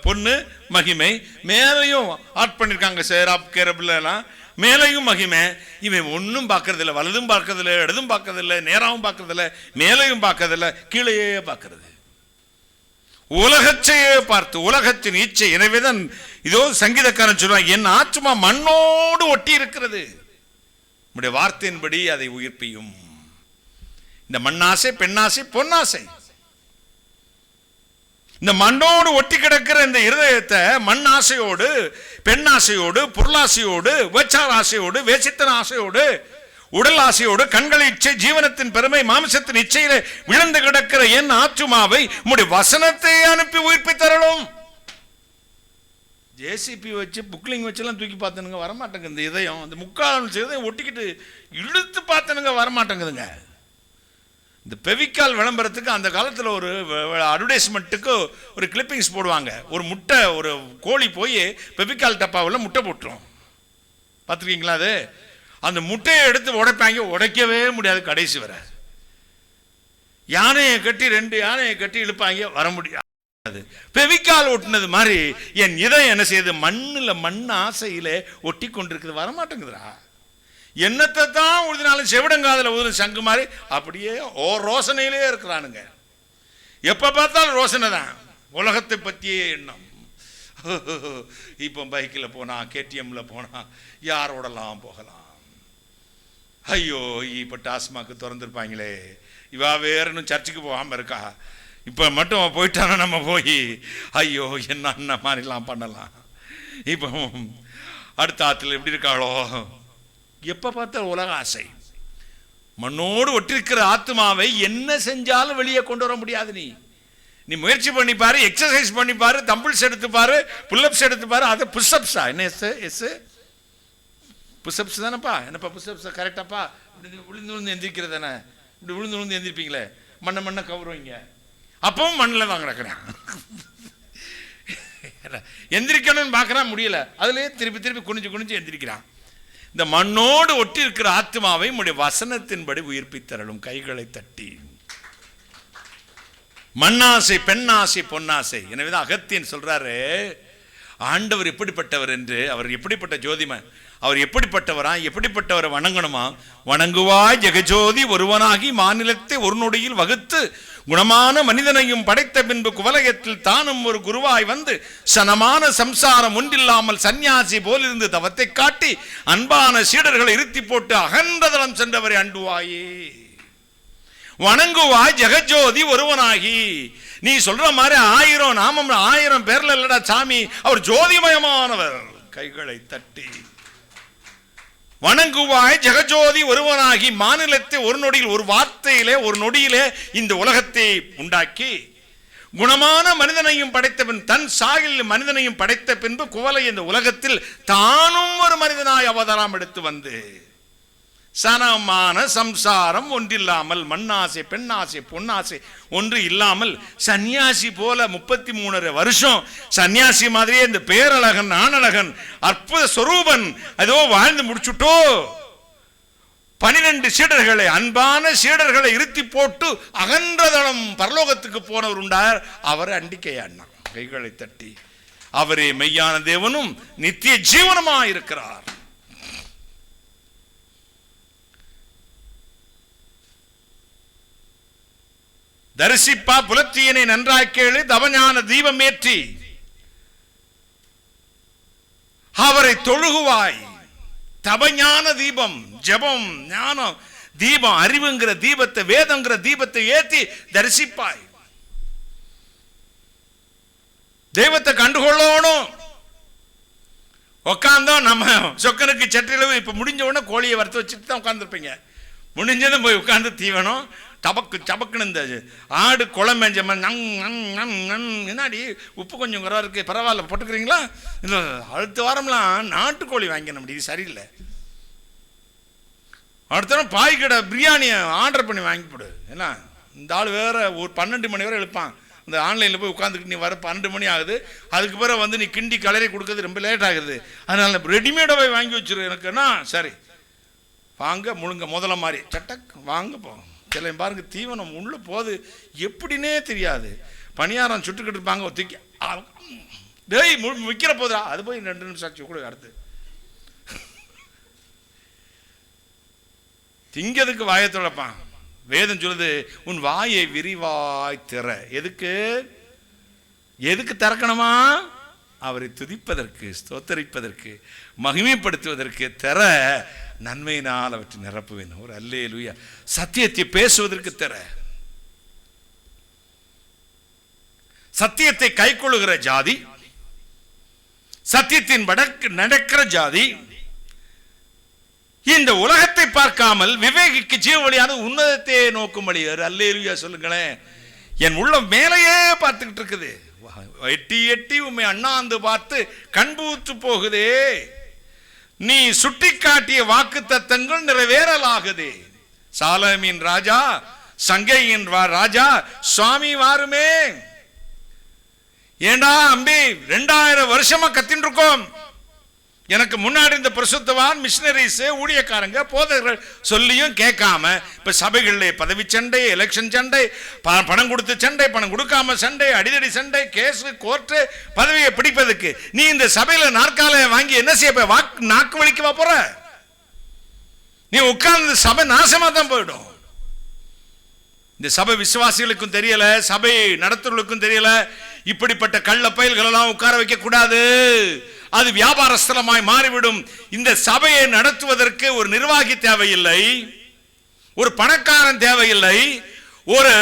பொண்ணு மகிமை, மேலையும் ஆட் பண்ணிருக்காங்க சேராப் கேரப்லாம், மேலையும் மகிமை. இவன் ஒன்றும் பார்க்கறதில்ல, வலதும் பார்க்கறதில்ல, இடதும் பார்க்கறதில்ல, நேராவும் பார்க்கறதில்ல, மேலையும் பார்க்கறதில்ல, கீழேயே பார்க்கறது, உலகத்தையே பார்த்து உலகத்தின் இச்சை. எனவேதான் இதோ சங்கீதக்காரன் சொல்றான், என் ஆத்மா மண்ணோடு ஒட்டி இருக்கிறது, உம்முடைய வார்த்தையின்படி அதை உயிர்ப்பியும். இந்த மண்ணாசை, பெண்ணாசை, பொன்னாசை, இந்த மண்ணோடு ஒட்டி கிடக்கிற இந்த இருதயத்தை மண்ணாசையோடு, பெண்ணாசையோடு, பொருளாசையோடு, விபச்சார ஆசையோடு, வேசித்தன ஆசையோடு, உடல் ஆசையோடு, கண்களை இச்சை, ஜீவனத்தின் பெருமை, மாம்சத்தின் இச்சையில விழுந்து கிடக்கிற என் ஆத்துமாவை உம்முடைய வசனத்தை அனுப்பி உயிர்ப்பி தரணும். ஜேசிபி வச்சு புக்லிங் வச்சுலாம் தூக்கி பார்த்தனுங்க, வரமாட்டேங்குது. இந்த இதயம், இந்த முக்கால் இதயம் ஒட்டிக்கிட்டு இழுத்து பார்த்தனுங்க, வரமாட்டேங்குதுங்க. இந்த பெவிக்கால் விளம்பரத்துக்கு அந்த காலத்தில் ஒரு அட்வர்டைஸ்மெண்ட்டுக்கு ஒரு கிளிப்பிங்ஸ் போடுவாங்க. ஒரு முட்டை, ஒரு கோழி போய் பெவிக்கால் டப்பாவில் முட்டை போட்டுரும், பார்த்துருக்கீங்களா? அது அந்த முட்டையை எடுத்து உடைப்பாங்க, உடைக்கவே முடியாது கடைசி வர. யானையை கட்டி, 2 யானையை கட்டி இழுப்பாங்க, வர முடியாது. பெவிக்கால் ஒட்டினது மாதிரி என் இதயம் என்ன செய்யுது? மண்ணில், மண் ஆசையில ஒட்டி கொண்டிருக்குது, வரமாட்டேங்குதுரா. என்னத்தை தான் உழுதினாலும் செவிடங்காதில் உதிரும் சங்கு மாதிரி அப்படியே ரோசனையிலே இருக்கிறானுங்க. எப்ப பார்த்தாலும் ரோசனை தான், உலகத்தை பற்றியே எண்ணம். இப்போ பைக்கில் போனா, கேடிஎம்ல போனா, யாரோடலாம் போகலாம். ஐயோ, இப்போ டாஸ்மாக்கு திறந்துருப்பாங்களே, இவா வேறுன்னு சர்ச்சுக்கு போகாமல் இருக்கா, இப்போ மட்டும் போயிட்டானா நம்ம போய் ஐயோ என்ன மாதிரிலாம் பண்ணலாம். இப்போ அடுத்த ஆற்றுல எப்படி இருக்காளோ, எப்போ பார்த்தா உலக ஆசை. மண்ணோடு ஒட்டிருக்கிற ஆத்மாவை என்ன செஞ்சாலும் வெளியே கொண்டு வர முடியாது. நீ முயற்சி பண்ணி பாரு, எக்ஸசைஸ் பண்ணி பாரு, தம்பிள்ஸ் எடுத்து பாரு, புல்லப்ஸ் எடுத்து பாரு. அது புஷ்அப்ஸா? என்ன எஸ் புஷ்அப்ஸ் தானேப்பா? என்னப்பா புஷ்அப்ஸ் கரெக்டாப்பா? விழுந்து விழுந்து எந்திரிக்கிறது தானே? இப்படி விழுந்து விழுந்து எந்திரிப்பீங்களே, மண்ணை கவுருவீங்க, அப்பவும் மண்ணில் தான் கிடக்குறேன். எந்திரிக்கணும்னு பார்க்குறான், முடியல, அதுலேயே திருப்பி குனிஞ்சு எந்திரிக்கிறான். இந்த மண்ணோடு ஒட்டி இருக்கிற ஆத்மாவை உம்முடைய வசனத்தின்படி உயிர்ப்பித்தரலும். கைகளை தட்டி. மண்ணாசை, பெண்ணாசை, பொன்னாசை. எனவேதான் அகத்தியன் சொல்றாரு, ஆண்டவர் எப்படிப்பட்டவர் என்று. அவர் எப்படிப்பட்ட ஜோதிமன், அவர் எப்படிப்பட்டவரா, எப்படிப்பட்டவரை வணங்கணுமா? வணங்குவாய் ஜெகஜோதி ஒருவனாகி மாநிலத்தை ஒரு நொடியில் வகுத்து குணமான மனிதனையும் படைத்த பின்பு குவலயத்தில் தானும் ஒரு குருவாய் வந்து சனமான சம்சாரம் ஒன்றில்லாமல் சன்னியாசி போலிருந்து தவத்தை காட்டி அன்பான சீடர்களை இருத்தி போட்டு அகன்றதலம் சென்றவரை அண்டுவாயே. வணங்குவாய் ஜெகஜோதி ஒருவனாகி. நீ சொல்ற மாதிரி 1000 நாமம் 1000 பேர்ல இல்லடா சாமி, அவர் ஜோதிமயமானவர். கைகளை தட்டி வணங்குவாய் ஜெகஜோதி ஒருவனாகி மாநிலத்தை ஒரு நொடியில், ஒரு வார்த்தையிலே, ஒரு நொடியிலே இந்த உலகத்தை உண்டாக்கி குணமான மனிதனையும் படைத்த பின், தன் சாயல் மனிதனையும் படைத்த பின்பு குவலை இந்த உலகத்தில் தானும் ஒரு மனிதனாய் அவதாரம் எடுத்து வந்து சனமான சம்சாரம் ஒன்றில்லாமல், மண்ணாசை, பெண்ணாசை, பொன்னாசை ஒன்று இல்லாமல் சன்னியாசி போல 33 வருஷம் சன்னியாசி மாதிரியே இந்த பேரழகன், ஆனழகன், அற்புத சொரூபன் அதோ வாழ்ந்து முடிச்சுட்டோ 12 சீடர்களை, அன்பான சீடர்களை இருத்தி போட்டு அகன்றதளம் பரலோகத்துக்கு போனவர் உண்டார். அவர் அண்டிக்கையாண்ணா. கைகளை தட்டி. அவரே மெய்யான தேவனும் நித்திய ஜீவனமாக இருக்கிறார். தரிசிப்பா புலத்தியனை நன்றாய் கேளு, தவஞான தீபம் ஏற்றி அவரை தொழுகுவாய். தவஞான தீபம், ஜெபம், ஞானம், தீபம், அறிவுங்கிற தீபத்தை, வேதங்கிற தீபத்தை ஏற்றி தரிசிப்பாய். தெய்வத்தை கண்டுகொள்ளணும். உட்காந்தோம் நம்ம சொக்கனுக்கு சற்றிலவு. இப்ப முடிஞ்ச உடனே கோழியை வறுத்து வச்சுட்டு தான் உட்காந்துருப்பீங்க. முடிஞ்சதும் போய் உட்காந்து தீவனம் சபக்குன்னு இந்த ஆடு குளம் மேஞ்ச என்னாடி உப்பு கொஞ்சம் குறவா இருக்கு, பரவாயில்ல போட்டுக்கிறீங்களா? இல்லை, அடுத்த வாரம்லாம் நாட்டுக்கோழி வாங்கிக்கணும், இது சரியில்லை. அடுத்த வாரம் பாய்க்கடை பிரியாணியை ஆர்டர் பண்ணி வாங்கி போடு. ஏன்னா இந்த ஆள் வேற ஒரு 12 மணி வரை எழுப்பான். இந்த ஆன்லைனில் போய் உட்காந்துக்கிட்டு நீ வர 12 மணி ஆகுது, அதுக்கு பிறகு வந்து நீ கிண்டி கலரி கொடுக்கறது ரொம்ப லேட் ஆகுது, அதனால ரெடிமேடாக போய் வாங்கி வச்சிரு எனக்குன்னா சரி வாங்க முழுங்க முதல்ல மாதிரி சட்டக் வாங்க போ. சில பாருங்க தீவனம் உள்ள போது எப்படின்னே தெரியாது, பணியாரம் சுட்டுக்கிட்டு இருப்பாங்க, தூக்கி டேய் விற்கிற போதுடா, அது போய் 2 நிமிஷம் ஆச்சு கூட அடுத்து திங்கிறதுக்கு வாயை தொலைப்பான். வேதம் சொல்லுது உன் வாயை விரிவாய் திற. எதுக்கு எதுக்கு திறக்கணுமா? அவரை துதிப்பதற்கு, ஸ்தோத்தரிப்பதற்கு, மகிமைப்படுத்துவதற்கு திற. நன்மையினால் அவற்றை நிரப்புவேன். ஒரு அல்லேலூயா. சத்தியத்தை பேசுவதற்கு திற. சத்தியத்தை கைக்கொள்ளுகிற ஜாதி, சத்தியத்தின் நடக்கிற ஜாதி, இந்த உலகத்தை பார்க்காமல் விவேகிக்கு ஜீவ வழியான உன்னதத்தை நோக்கும் வழி. அல்லேலூயா சொல்லுங்களேன். என் உள்ளம் மேலேயே பார்த்துக்கிட்டு இருக்குது. எட்டி எட்டி உண்மை அண்ணாந்து பார்த்து கண்பூத்து போகுதே. நீ சுட்டி காட்டிய வாக்கு தத்தங்கள் நிறைவேறலாகுதே. சாலமின் ராஜா, சங்கையின் ராஜா சுவாமி வாருமே. ஏண்டா அம்பி 2000 வருஷமா கத்தின்னு இருக்கோம். எனக்கு முன்னாடி இந்த பிரசுத்தவான் மிஷினரிஸ் ஊழியக்காரங்க போதகர்கள் சொல்லியும் கேட்காம இப்ப சபைகளில் பதவி சண்டை, எலெக்ஷன் சண்டை, பணம் கொடுத்து சண்டை, பணம் கொடுக்காம சண்டை, அடிதடி சண்டை, கேஸ், கோர்ட்டு, பதவியை பிடிப்பதற்கு நீ இந்த சபையில நாற்கால வாங்கி என்ன செய்ய நாக்கு வலிக்க போற? நீ உட்கார்ந்து சபை நாசமா தான் போயிடும். இந்த சபை விசுவாசிகளுக்கும் தெரியல, சபை நடத்துவர்களுக்கும் தெரியல. இப்படிப்பட்ட கள்ள பயல்கள் எல்லாம் உட்கார வைக்க கூடாது. அது வியாபார ஸ்தலமாய் மாறிவிடும். இந்த சபையை நடத்துவதற்கு ஒரு நிர்வாகி தேவையில்லை, ஒரு பணக்காரன் தேவையில்லை, ஒரு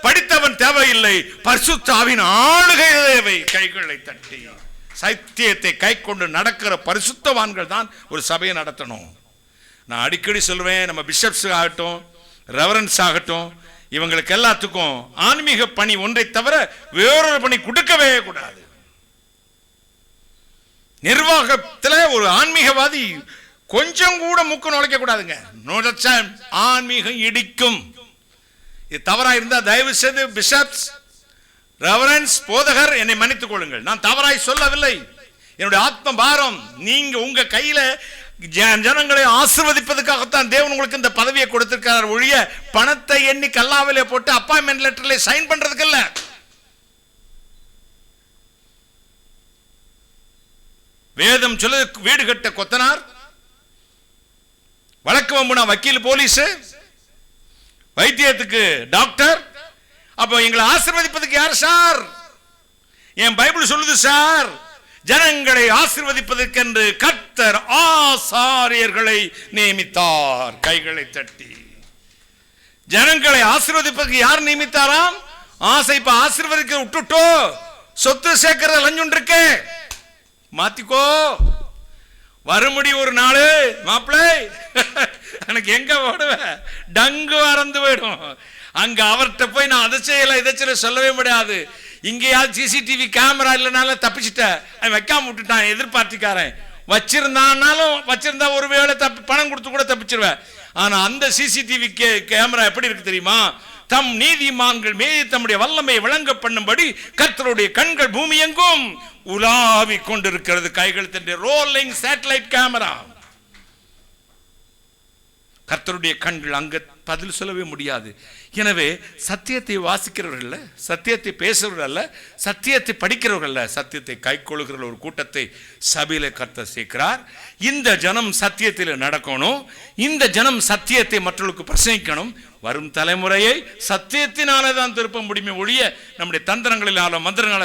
படித்தவன் தேவையில்லை. பரிசுத்த ஆவியின் ஆளுகை தேவை. கைகளை தட்டி சத்தியத்தை கை கொண்டு நடக்கிற பரிசுத்தவான்கள் தான் ஒரு சபையை நடத்தணும். நான் அடிக்கடி சொல்வேன், நம்ம பிஷப்ஸ் ஆகட்டும், ரெவரன்ஸ் ஆகட்டும், இவங்களுக்கு எல்லாத்துக்கும் ஆன்மீக பணி ஒன்றை தவிர வேறொரு பணி கொடுக்கவே கூடாது. நிர்வாகத்தில் ஒரு ஆன்மீகவாதி கொஞ்சம் கூட மூக்கு நுழைக்க கூடாதுங்க. ஆன்மீகம் இடிக்கும். இது தவறா இருந்தா தயவு செய்து பிஷப்ஸ், ரெவரன்ஸ், போதகர் என்னை மன்னித்துக் கொள்ளுங்கள். நான் தவறாய் சொல்லவில்லை. என்னுடைய ஆத்ம பாரம். நீங்க உங்க கையில ஜனங்களை ஆசீர்வதிப்பதற்காகத்தான் தேவன் உங்களுக்கு இந்த பதவியை கொடுத்திருக்கிறார் ஒழிய பணத்தை எண்ணி கல்லாவிலே போட்டு அப்பாயின்மெண்ட் லெட்டர்ல சைன் பண்றதுக்கு இல்ல. வேதம் சொல்ல வீடு கட்ட கொத்தனார், வழக்கு வம்புனா வக்கீல், போலீஸ், வைத்தியத்துக்கு டாக்டர். அப்ப எங்களை ஆசீர்வதிப்பதற்கு யார் சார்? என் பைபிள் சொல்லுது சார், ஜனங்களை ஆசீர்வதிப்பதற்கென்று கர்த்தர் ஆசாரியர்களை நியமித்தார். கைகளை தட்டி ஜனங்களை ஆசீர்வதிப்பதற்கு யார் நியமித்தாராம்? ஆசை. இப்ப ஆசீர்வதிக்க விட்டுட்டோ, சொத்து சேர்க்கிற லஞ்சம் இருக்கு, மாத்திக்கோ. வரும்படி ஒரு நாள் மாப்பிள்ளை எனக்கு எங்க ஓடுவ, டங்கு வறந்து போயிடும். அங்க அவர்கிட்ட போய் நான் அதை செய்யல இதை செய்யல சொல்லவே முடியாது. இங்கேயாவது சிசிடிவி கேமரா இல்லைனால தப்பிச்சுட்ட, வைக்காம விட்டுட்டான் எதிர்பார்த்திக்காரன். வச்சிருந்தாலும் வச்சிருந்தா ஒருவேளை பணம் கொடுத்து கூட தப்பிச்சிருவேன். ஆனா அந்த சிசிடிவி கேமரா எப்படி இருக்கு தெரியுமா? தம் நீதிமான்கள் மீது தம்முடைய வல்லமை விளங்க பண்ணும்படி கர்த்தருடைய கண்கள் பூமி எங்கும் உலாவி கொண்டிருக்கிறது. கைகள் தட்டி ரோலிங் சேட்டலைட் கேமரா. கர்த்தருடைய கண்கள் அங்க பதில் சொல்லவே முடியாது. எனவே சத்தியத்தை வாசிக்கிறவர்கள், சத்தியத்தை பேசுறவர்கள், சத்தியத்தை படிக்கிறவர்கள், சத்தியத்தை கைக்கொள்ளுகிற ஒரு கூட்டத்தை சபையில கர்த்தர் சேர்க்கிறார். இந்த ஜனம் சத்தியத்தில் நடக்கணும். இந்த ஜனம் சத்தியத்தை மற்றவர்களுக்கு பிரசங்கிக்கணும். வரும் தலைமுறையை சத்தியத்தினால தான் திருப்ப முடியுமே ஒழிய நம்முடைய தந்திரங்களினால மந்திரனால.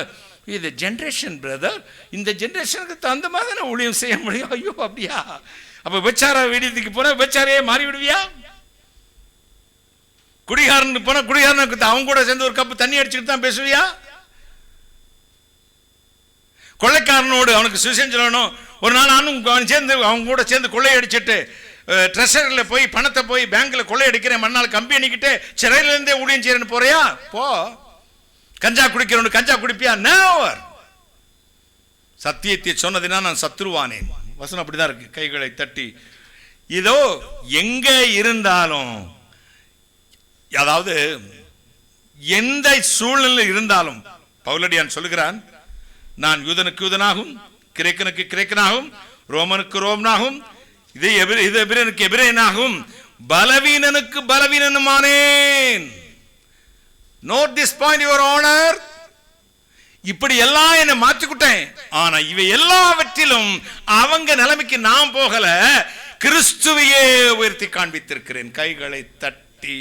இது ஜென்ரேஷன் பிரதர், இந்த ஜென்ரேஷனுக்கு தகுந்த மாதிரி நான் ஊழியம் செய்ய முடியும். ஐயோ அப்படியா? அப்ப விபச்சார வீடியத்துக்கு போனா விபச்சாரையே மாறி விடுவியா? குடிகாரனுக்கு போனா குடிகாரனுக்கு அவங்க கூட சேர்ந்து ஒரு கப்பு தண்ணி அடிச்சுட்டு தான் பேசுவியா? கொள்ளைக்காரனோடு அவனுக்கு சுவிசேஷம் சொல்லணும். ஒரு நாள் நானும் சேர்ந்து அவங்க கூட சேர்ந்து கொள்ளையடிச்சிட்டு ட்ரெஷரில் போய் பணத்தை போய் பேங்க்ல கொள்ளையடிக்கிறேன், மறுநாள் கம்பெனிக்கிட்டே சிறையிலேருந்தே ஊழியம் செய்யறேன்னு போறியா? போ. கஞ்சா குடிக்கிறவனு கஞ்சா குடிப்பியா? நேவர். சத்தியத்தை சொன்னதுன்னா நான் சத்துருவானேன். வசனம் அப்படிதான் இருக்கு. கைகளை தட்டி இதோ எங்க இருந்தாலும், அதாவது எந்த சூழ்நிலை இருந்தாலும் பவுலடியான் சொல்லுகிறான், நான் யூதனுக்கு யூதனாகும், கிரேக்கனுக்கு கிரேக்கனாகும், ரோமனுக்கு ரோமனாகும், இது எபிரேனுக்கு எபிரேனாகும், பலவீனனுக்கு பலவீனனுமானேன். Note this point your honour. இப்படி எல்லாம் என்ன மாற்றிக்கிட்டேன். ஆனா இவை எல்லாவற்றிலும் அவங்க நிலைமைக்கு நான் போகல, கிறிஸ்துவையே உயர்த்தி காண்பித்திருக்கிறேன் கைகளை தட்டி.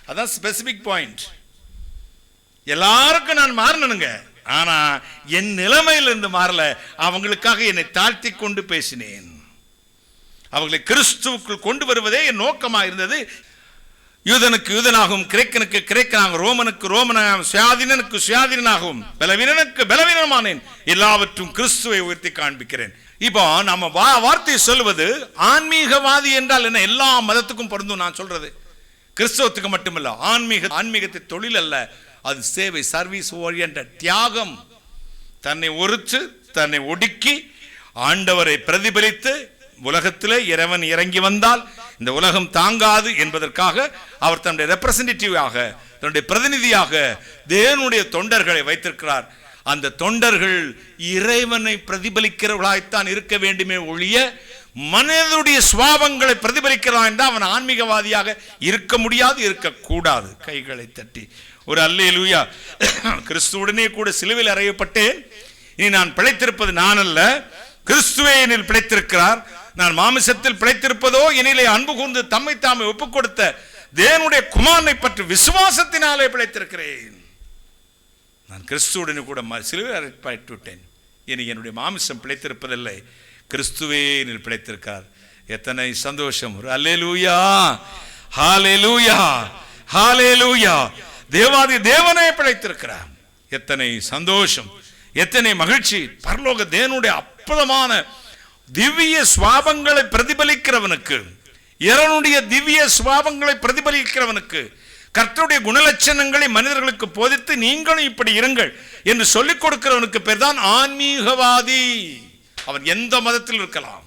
அதான் ஸ்பெசிபிக் பாயிண்ட். எல்லாருக்கும் நான் மாறணுங்க, ஆனா என் நிலைமையிலிருந்து மாறல. அவங்களுக்காக என்னை தாழ்த்தி கொண்டு பேசினேன். அவர்களை கிறிஸ்துவுக்குள் கொண்டு வருவதே என் நோக்கமாக இருந்தது. யூதனுக்கு யூதனாகும், கிரேக்கனுக்கு கிரேக்கனாகும், ரோமனுக்கு ரோமனாகும், சுயாதீனனுக்கு சுயாதீனாகும், பலவீனனுக்கு பலவீனமானேன், எல்லாவற்றும் கிறிஸ்துவை உயர்த்தி காண்பிக்கிறேன். இப்போ நம்ம வார்த்தை சொல்வது ஆன்மீகவாதி என்றால் என்ன? எல்லா மதத்துக்கும் பொருந்தும். நான் சொல்றது கிறிஸ்தவத்துக்கு மட்டுமல்ல. ஆன்மீகத்தை தொழில் அல்ல, அது சேவை, சர்வீஸ் ஓரியன்டட், தியாகம். தன்னை ஒருத்து தன்னை ஒடுக்கி ஆண்டவரை பிரதிபலித்து உலகத்திலே இறைவன் இறங்கி வந்தால் இந்த உலகம் தாங்காது என்பதற்காக அவர் தன்னுடைய ரெப்ரசன்டேட்டிவாக, தன்னுடைய பிரதிநிதியாக தேவனுடைய தொண்டர்களை வைத்திருக்கிறார். அந்த தொண்டர்கள் இறைவனை பிரதிபலிக்கிறவர்களாய்த்தான் இருக்க வேண்டுமே ஒழிய மனிதனுடைய சுவாபங்களை பிரதிபலிக்கிறான் என்றால் அவன் ஆன்மீகவாதியாக இருக்க முடியாது, இருக்கக்கூடாது. கைகளை தட்டி ஒரு அல்லேலூயா. கிறிஸ்துவுடனே கூட சிலுவையில் அறையப்பட்டேன், இனி நான் பிழைத்திருப்பது நான் அல்ல, கிறிஸ்துவே என்னில் பிழைத்திருக்கிறார். நான் மாமிசத்தில் பிழைத்திருப்பதோ எனிலே அன்பு கூர்ந்து தம்மை தாமே ஒப்புக் கொடுத்த தேவனுடைய குமாரனை பற்றி விசுவாசத்தினாலே பிழைத்திருக்கிறேன். நான் கிறிஸ்துவுடனே கூட சிலுவையில் அறையப்பட்டுவிட்டேன். இனி என்னுடைய மாமிசம் பிழைத்திருப்பதில்லை, கிறிஸ்துவே என்னில் பிழைத்திருக்கிறார். எத்தனை சந்தோஷம்! ஒரு அல்லேலூயா, ஹல்லேலூயா, ஹல்லேலூயா. தேவாதி தேவனே பிழைத்திருக்கிறார். எத்தனை சந்தோஷம், எத்தனை மகிழ்ச்சி! பரலோக தேவனுடைய அற்புதமான திவ்ய சுவாபங்களை பிரதிபலிக்கிறவனுக்கு, இறைவனுடைய திவ்ய சுவாபங்களை பிரதிபலிக்கிறவனுக்கு, கர்த்தருடைய குணலட்சணங்களை மனிதர்களுக்கு போதித்து நீங்களும் இப்படி இருங்கள் என்று சொல்லிக் கொடுக்கிறவனுக்கு பேர் தான் ஆன்மீகவாதி. அவன் எந்த மதத்தில் இருக்கலாம்.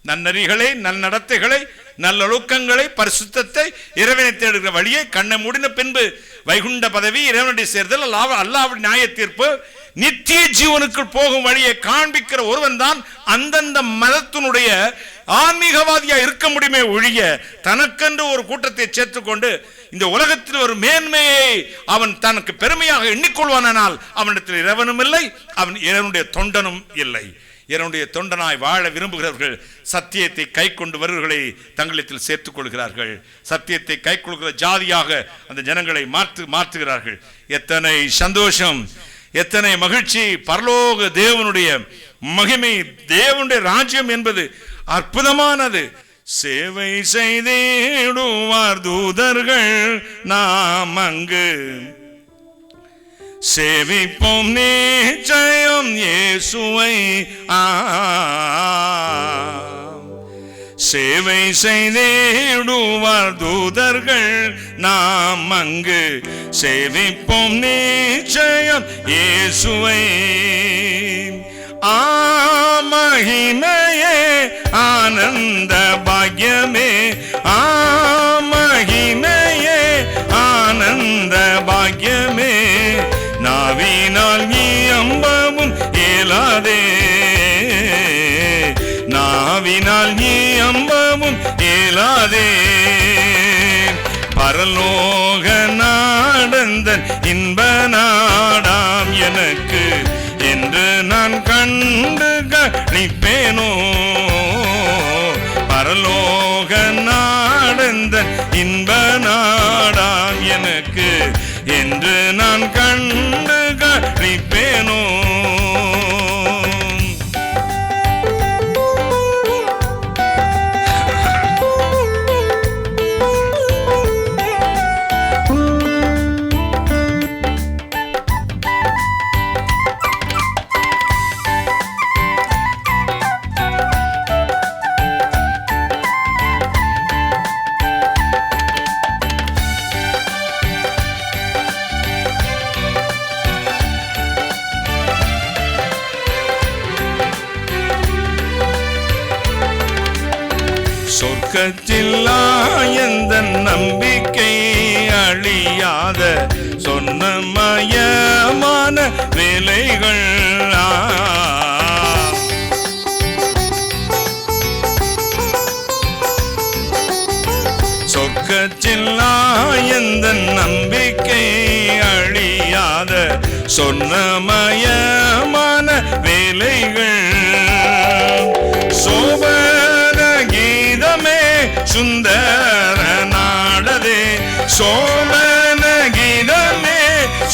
நன்னறிகளை, நன்னடத்தைகளை, நல்லொழுக்கங்களை, பரிசுத்தத்தை, இறைவனை தேடுகிற வழியை, கண்ணை மூடின பின்பு வைகுண்ட பதவி, இறைவனுடைய சேர்தல், அல்லாஹ்வுடைய நியாய தீர்ப்பு, நித்திய ஜீவனுக்குள் போகும் வழியை காண்பிக்கிற ஒருவன் தான் அந்தந்த மதத்தினுடைய ஆன்மீகவாதியா இருக்க முடியுமே ஒழிய தனக்கென்று ஒரு கூட்டத்தை சேர்த்துக்கொண்டு இந்த உலகத்தில் ஒரு மேன்மையை அவன் தனக்கு பெருமையாக எண்ணிக்கொள்வானால் அவனிடத்தில் இறைவனும் இல்லை, அவன் இறைவனுடைய தொண்டனும் இல்லை. இறைவனுடைய தொண்டனாய் வாழ விரும்புகிறவர்கள் சத்தியத்தை கை கொண்டு வருவர்களை தங்களிடத்தில் சேர்த்துக் கொள்கிறார்கள். சத்தியத்தை கை கொள்கிற ஜாதியாக அந்த ஜனங்களை மாற்றுகிறார்கள். எத்தனை சந்தோஷம், எத்தனை மகிழ்ச்சி! பரலோக தேவனுடைய மகிமை, தேவனுடைய ராஜ்யம் என்பது அற்புதமானது. சேவை செய்திடுவார் தூதர்கள், நாம் அங்கு சேவிப்போம் நிச்சயம் இயேசுவை. சேவை செய்திடுவார் தூதர்கள், நாம் அங்கு சேவிப்போம் நிச்சயம் இயேசுவை. மகிமையே, ஆனந்த பாக்யமே, மகிமையே, ஆனந்த பாக்யமே, நாவினால் நீ அம்பவும் இயலாதே, நாவினால் நீ அம்பவும் இயலாதே. பரலோக நாடந்தன் இன்ப நாடாம் எனக்கு என்று நான் கண்டு களிப்பேனோ. பரலோக நாடந்தன் இன்ப நாடாம் எனக்கு என்று நான் கண்டு களிப்பேனோ. சொர்க்கத்தில் எந்த நம்பிக்கை அழியாத சொன்னமயமான வேலைகள். சொர்க்கச்சில்லா எந்த நம்பிக்கை அழியாத சொன்னமயமான வேலைகள். சோபன கீதமே சுந்தர நாடதே, சோபன கீதமே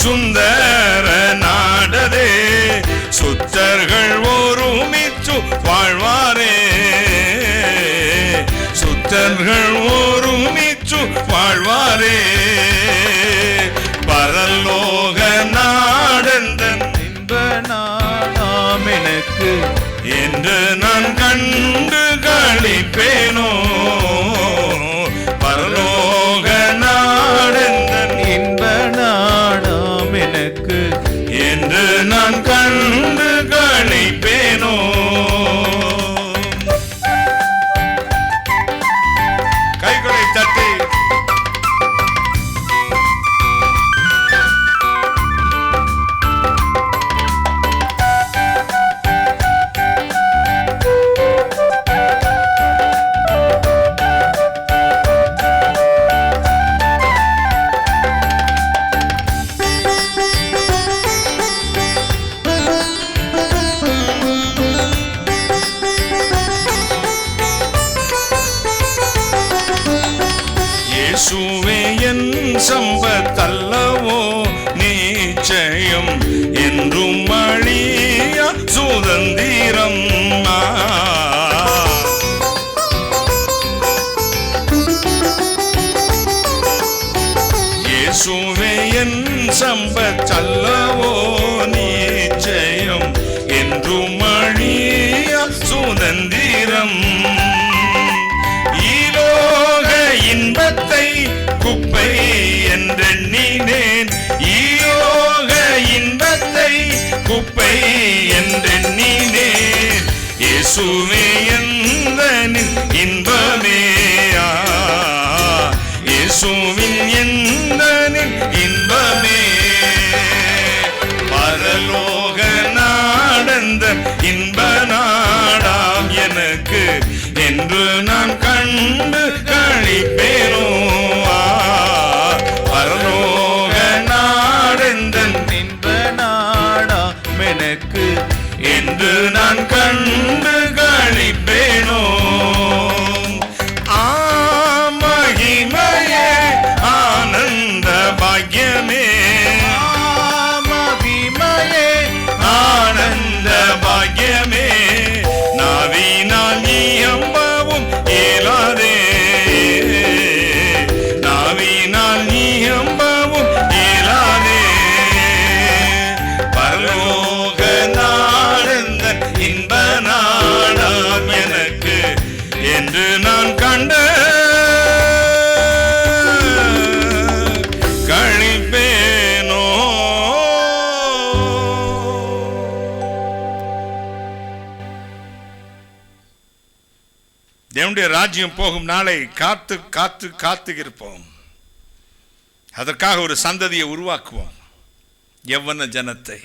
சுந்தர நாடதே. சுத்தர்கள் ஒருமிச்சு வாழ்வாரே, சுத்தர்கள் ஒருமிச்சு வாழ்வாரே. பரலோக நாடந்தன் இன்ப நாடாம் எனக்கு என்று நான் கண்டு களிப்பேனோ. பரலோக நாடந்தன் இன்ப நாடாம் எனக்கு என்று நான் கண்டு களிப்பேனோ. கைகளை தட்டி இயேசுவே என் சம்பத்தல்லவோ நிச்சயம் என்றும் அழியா சுதந்திரம். இயேசுவே என் சம்பத்தல்லவோ நிச்சயம் என்றும் அழியா சுதந்திரம். இன்பத்தை குப்பை என்றெண்ணினேன், ஈயோக இன்பத்தை குப்பை என்றெண்ணினேன். இயேசுவே எந்தனின் இன்பமேயா, இயேசுவின் எந்தனின் இன்பமே. பரலோக நாடந்த இன்ப நாடாம் எனக்கு என்று நான் கண்டு களிப்பேனோ. பரலோக நாடெந்தன் இன்ப நாடாம் எனக்கு என்று நான் கண்டு களிப்பேனோ. மகிமையே ஆனந்த பாக்கியமே, மகிமையே ஆனந்த பாக்கியமே. நாவினால் நீயம்பவும் இயலாதே, நாவினால் நீயம்பவும் இயலாதே. பரலோக நாடந்த இன்ப நாடாம் எனக்கு என்று நான் கண்ட களிப்பேனோ. தேவனுடைய ராஜ்யம் போகும் நாளை காத்து காத்து காத்து இருப்போம். அதற்காக ஒரு சந்ததியை உருவாக்குவோம். யவ்வன ஜனத்தை,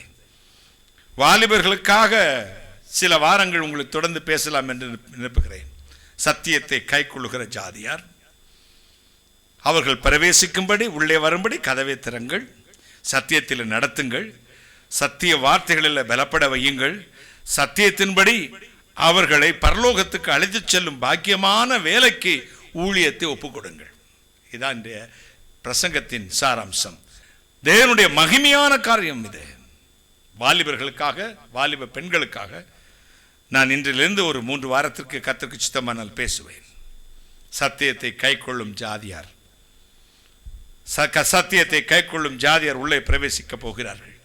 வாலிபர்களுக்காக சில வாரங்கள் உங்களுக்கு தொடர்ந்து பேசலாம் என்று நினைப்புகிறேன். சத்தியத்தை கை கொள்ளுகிற ஜாதியார், அவர்கள் பிரவேசிக்கும்படி உள்ளே வரும்படி கதவை திறங்கள், சத்தியத்தில் நடத்துங்கள், சத்திய வார்த்தைகளில் பலப்பட வையுங்கள், சத்தியத்தின்படி அவர்களை பரலோகத்துக்கு அழைத்துச் செல்லும் பாக்கியமான வேலைக்கு ஊழியத்தை ஒப்புக்கொடுங்கள். இதான் இன்றைய பிரசங்கத்தின் சாராம்சம். தேவனுடைய மகிமையான காரியம் இது. வாலிபர்களுக்காக, வாலிப பெண்களுக்காக நான் இன்றிலிருந்து ஒரு 3 வாரத்திற்கு கர்த்தருக்கு சித்தமானால் பேசுவேன். சத்தியத்தை கை கொள்ளும் ஜாதியார், சத்தியத்தை கை கொள்ளும் ஜாதியார் உள்ளே பிரவேசிக்க போகிறார்கள்.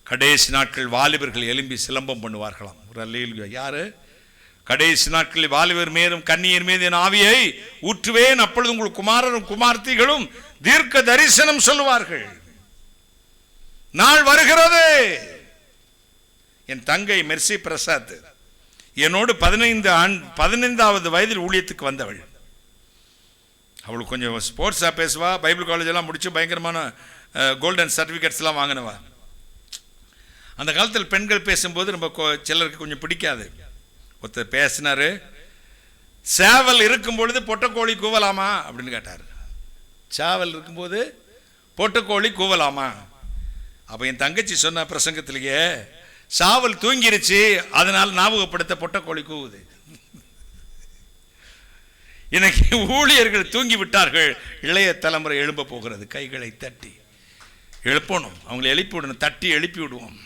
கடைசி நாட்கள் வாலிபர்கள் எழும்பி சிலம்பம் பண்ணுவார்களாம். ஒரு அல்லேலூயா. யாரு? கடைசி நாட்களில் வாலிபர் மீதும் கன்னியர் மீது என் ஆவியை ஊற்றுவேன், அப்பொழுது உங்கள் குமாரரும் குமார்த்திகளும் தீர்க்க தரிசனம் சொல்லுவார்கள். நாள் வருகிறது. என் தங்கை மெர்சி பிரசாத் என்னோடு 15வது வயதில் ஊழியத்துக்கு வந்தவள். அவளுக்கு கொஞ்சம் ஸ்போர்ட்ஸாக பேசுவா, பைபிள் காலேஜ் எல்லாம் முடிச்சு பயங்கரமான கோல்டன் சர்டிஃபிகேட்ஸ்லாம் வாங்கினவா. அந்த காலத்தில் பெண்கள் பேசும்போது ரொம்ப சிலருக்கு கொஞ்சம் பிடிக்காது. ஒருத்தர் பேசினாரு, சேவல் இருக்கும் பொழுது பொட்டக்கோழி கூவலாமா அப்படின்னு கேட்டார். சேவல் இருக்கும்போது பொட்டக்கோழி கூவலாமா? அப்போ என் தங்கச்சி சொன்ன பிரசங்கத்திலேயே, சாவல் தூங்கிருச்சு, அதனால் ஞாபகப்படுத்த பொட்டக்கோழி கூவுது. இன்னைக்கு ஊழியர்கள் தூங்கி விட்டார்கள், இளைய தலைமுறை எழும்ப போகிறது. கைகளை தட்டி எழுப்பணும், அவங்களை எழுப்பி விடணும், தட்டி எழுப்பி விடுவோம்.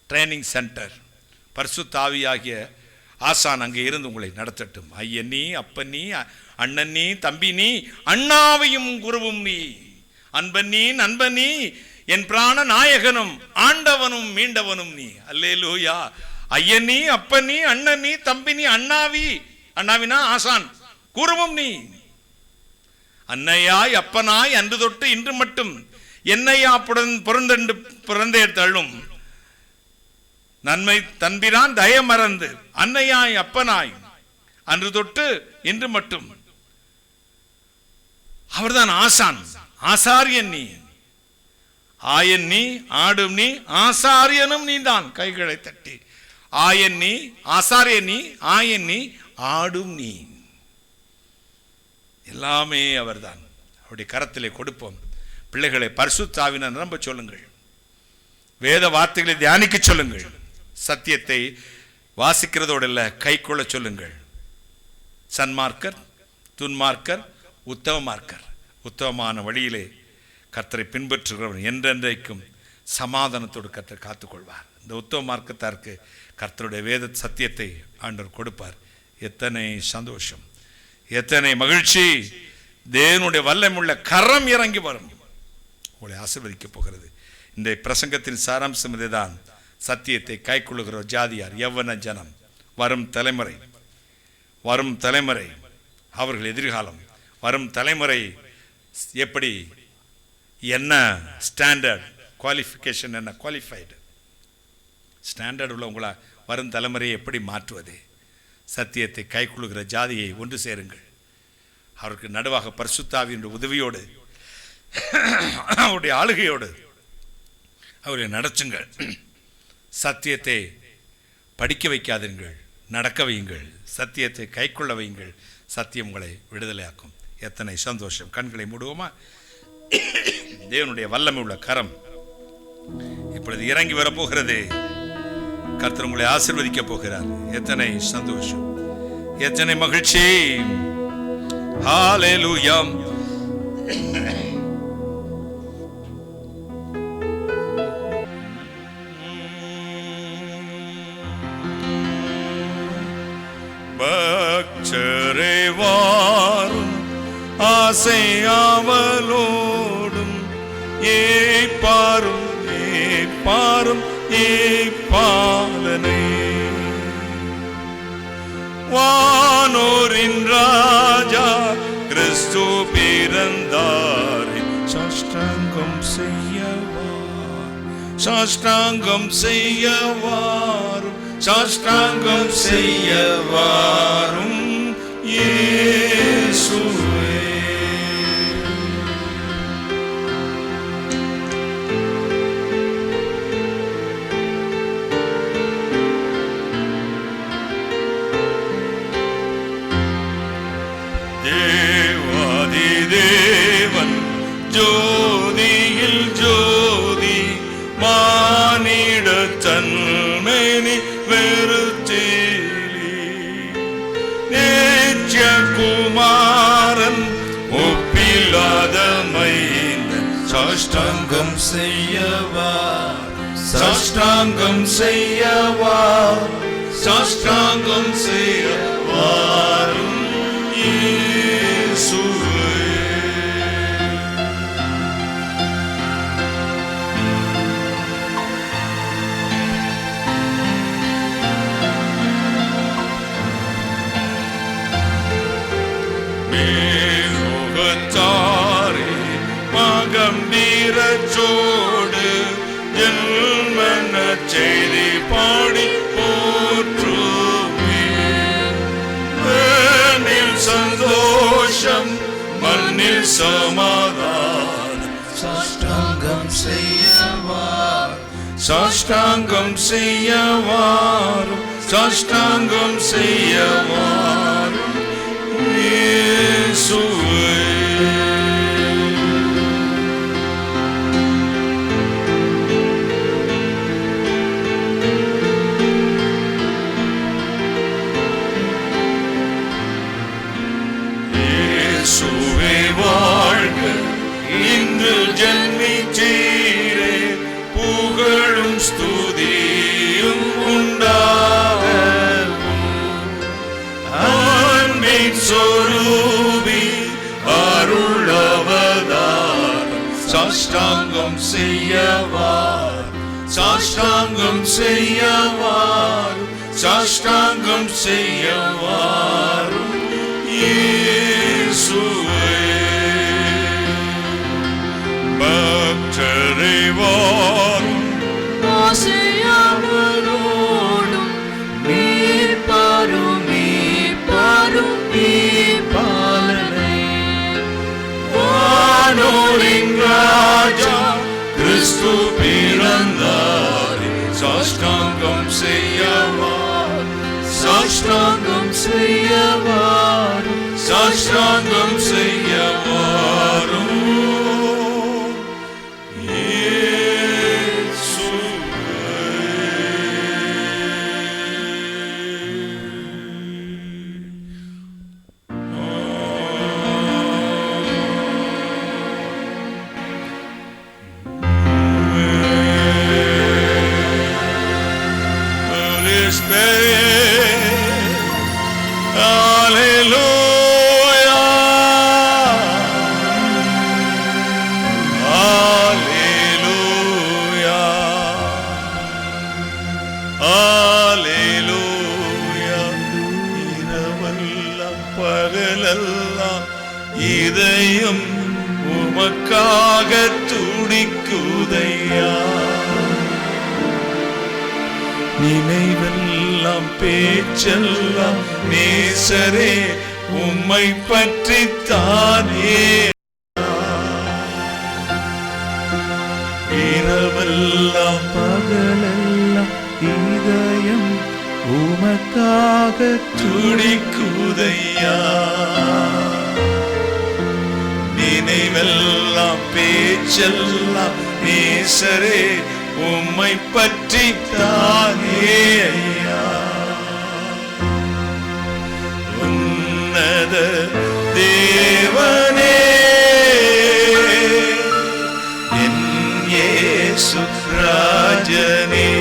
ட்ரைனிங் சென்டர், பரிசுத்த ஆவியாகிய ஆசான் அங்கே இருந்து உங்களை நடத்தட்டும். ஐயன் நீ, அப்பன் நீ, அண்ணன் நீ, தம்பி நீ, அண்ணாவையும் குருவும் நீ, அன்பன் நீ, நண்பன் நீ, என் பிராண நாயகனும் ஆண்டவனும் மீண்டவனும் நீ. அல்லேலூயா. ஐயன் நீ, அப்பன் நீ, அண்ணன் நீ, தம்பி நீ, அண்ணாவி, அண்ணாவினா ஆசான், குருவும் நீ. அன்னையாய் அப்பனாய் அன்று தொட்டு இன்று மட்டும் என்னையா புறந்தண்டு பிறந்தே தள்ளும் நன்மை தன்பிரான் தயமறந்து அன்னையாய் அப்பனாய் அன்று தொட்டு இன்று மட்டும். அவர்தான் ஆசான், ஆசாரியன் நீ, ஆயன் நீ, ஆடும் நீ, ஆசாரியனும் நீ தான். கைகளை தட்டி ஆயன் நீ, ஆசாரியன் நீ, ஆயன் நீ, ஆடும் நீ, எல்லாமே அவர்தான். அவருடைய கரத்திலே கொடுப்போம். பிள்ளைகளை பரிசுத்த ஆவியினால் நிரம்ப சொல்லுங்கள், வேத வார்த்தைகளை தியானிக்க சொல்லுங்கள், சத்தியத்தை வாசிக்கிறதோடு இல்லை கைக்கொள்ள சொல்லுங்கள். சன்மார்க்கர், துன்மார்க்கர், உத்தம மார்க்கர், உத்தமமான வழியிலே கர்த்தரை பின்பற்றுகிறவன் என்றென்றைக்கும் சமாதானத்தோடு கர்த்தர் காத்துக்கொள்வார். இந்த உத்தம மார்க்கத்தாருக்கு கர்த்தருடைய வேத சத்தியத்தை ஆண்டவர் கொடுப்பார். எத்தனை சந்தோஷம், எத்தனை மகிழ்ச்சி! தேவனுடைய வல்லமுள்ள கரம் இறங்கி வரும், உங்களை ஆசீர்வதிக்கப் போகிறது. இந்த பிரசங்கத்தின் சாராம்சம் இதுதான். சத்தியத்தை கைக்கொள்ளுகிற ஜாதியார், யவ்வன ஜனம், வரும் தலைமுறை, வரும் தலைமுறை, அவர்கள் எதிர்காலம், வரும் தலைமுறை எப்படி, என்ன ஸ்டாண்டர்ட், குவாலிஃபிகேஷன் என்ன, குவாலிஃபைடு ஸ்டாண்டர்ட் உள்ளவங்களா வரும் தலைமுறையை எப்படி மாற்றுவது? சத்தியத்தை கைக்கொள்ளுகிற ஜாதியை ஒன்று சேருங்கள். அவருக்கு நடுவாக பரிசுத்த ஆவியினுடைய உதவியோடு, அவருடைய ஆளுகையோடு அவரை நடச்சுங்கள். சத்தியத்தை படிக்க வைக்காதீர்கள், நடக்க வையுங்கள். சத்தியத்தை கைக்கொள்ள வையுங்கள். சத்தியம் உங்களை விடுதலையாக்கும். எத்தனை சந்தோஷம்! கண்களை மூடுவோமா? தேவனுடைய வல்லமை உள்ள கரம் இப்பொழுது இறங்கி வரப்போகிறது. கர்த்தர் உங்களை ஆசீர்வதிக்க போகிறார். எத்தனை சந்தோஷம், எத்தனை மகிழ்ச்சி! ஹல்லேலூயா. பக்தரே வாரும், ஆசையாவலோடும் ஏப்பாரும், ஏப்பாரும், ஏப்பாலனை வானோரின் ராஜா கிறிஸ்து பிறந்தாரே. சாஷ்டாங்கம் செய்யவா, சாஷ்டாங்கம் செய்யவாரும், சாஷ்டாங்கம் செய்யவாரும் இயேசுவே. தேவாதி தேவன் ஜோதியில் ஜோதி, மானிட தன்மைனி வெறுத்தேலி, நேற்ற குமாரன் ஒப்பில்லாத மைந்தன், சாஷ்டாங்கம் செய்யவா, சாஷ்டாங்கம் செய்யவா, சாஷ்டாங்கம் செய்யவாரும் இயேசுவே. மேகத்தாரே மகம்பீரச்சோடு ஜென்மன செய்தி பாடி போற்றுமே. சந்தோஷம் மண்ணில் சமாதானம், சாஷ்டாங்கம் சாஷ்டாங்கம் செய்ய வாரும், சாஷ்டாங்கம் செய்ய வாரும் இயேசுவே. இயேசுவே வாழ்க, இன்று ஜன்மித்தீரே, புகழும் ஸ்துதியும் உண்டாகும். அன்பின் சொரூபி அருளவதாரம், சாஷ்டாங்கம் செய்யவார், சாஷ்டாங்கம் செய்யவார், சாஷ்டாங்கம் செய்யவாரும் இயேசுவே. பக்தரை வாரும், ஆசையாவலோடும் மீட்பாரும் மீட்பாரும் மீட்பாலனை. வானோரின் ராஜா கிறிஸ்து பிறந்தாரே, சாஷ்டாங்கம் செய்யவார், சாஷ்டாங்கம் செய்யவாரும், சாஷ்டாங்கம் செய்யவாரும் இதயம் உமக்காக துடிக்குதையா, நினைவெல்லாம் பேச்செல்லாம் நேசரே உம்மை பற்றித்தானே. இரவெல்லாம் பகலெல்லாம் இதயம் உமக்காக துடிக்குதையா, நினைவெல்லாம் பேச்செல்லாம் நேசரே உம்மை பற்றித்தானே ஐயா. உன்னத தேவனே என் இயேசு ராஜனே,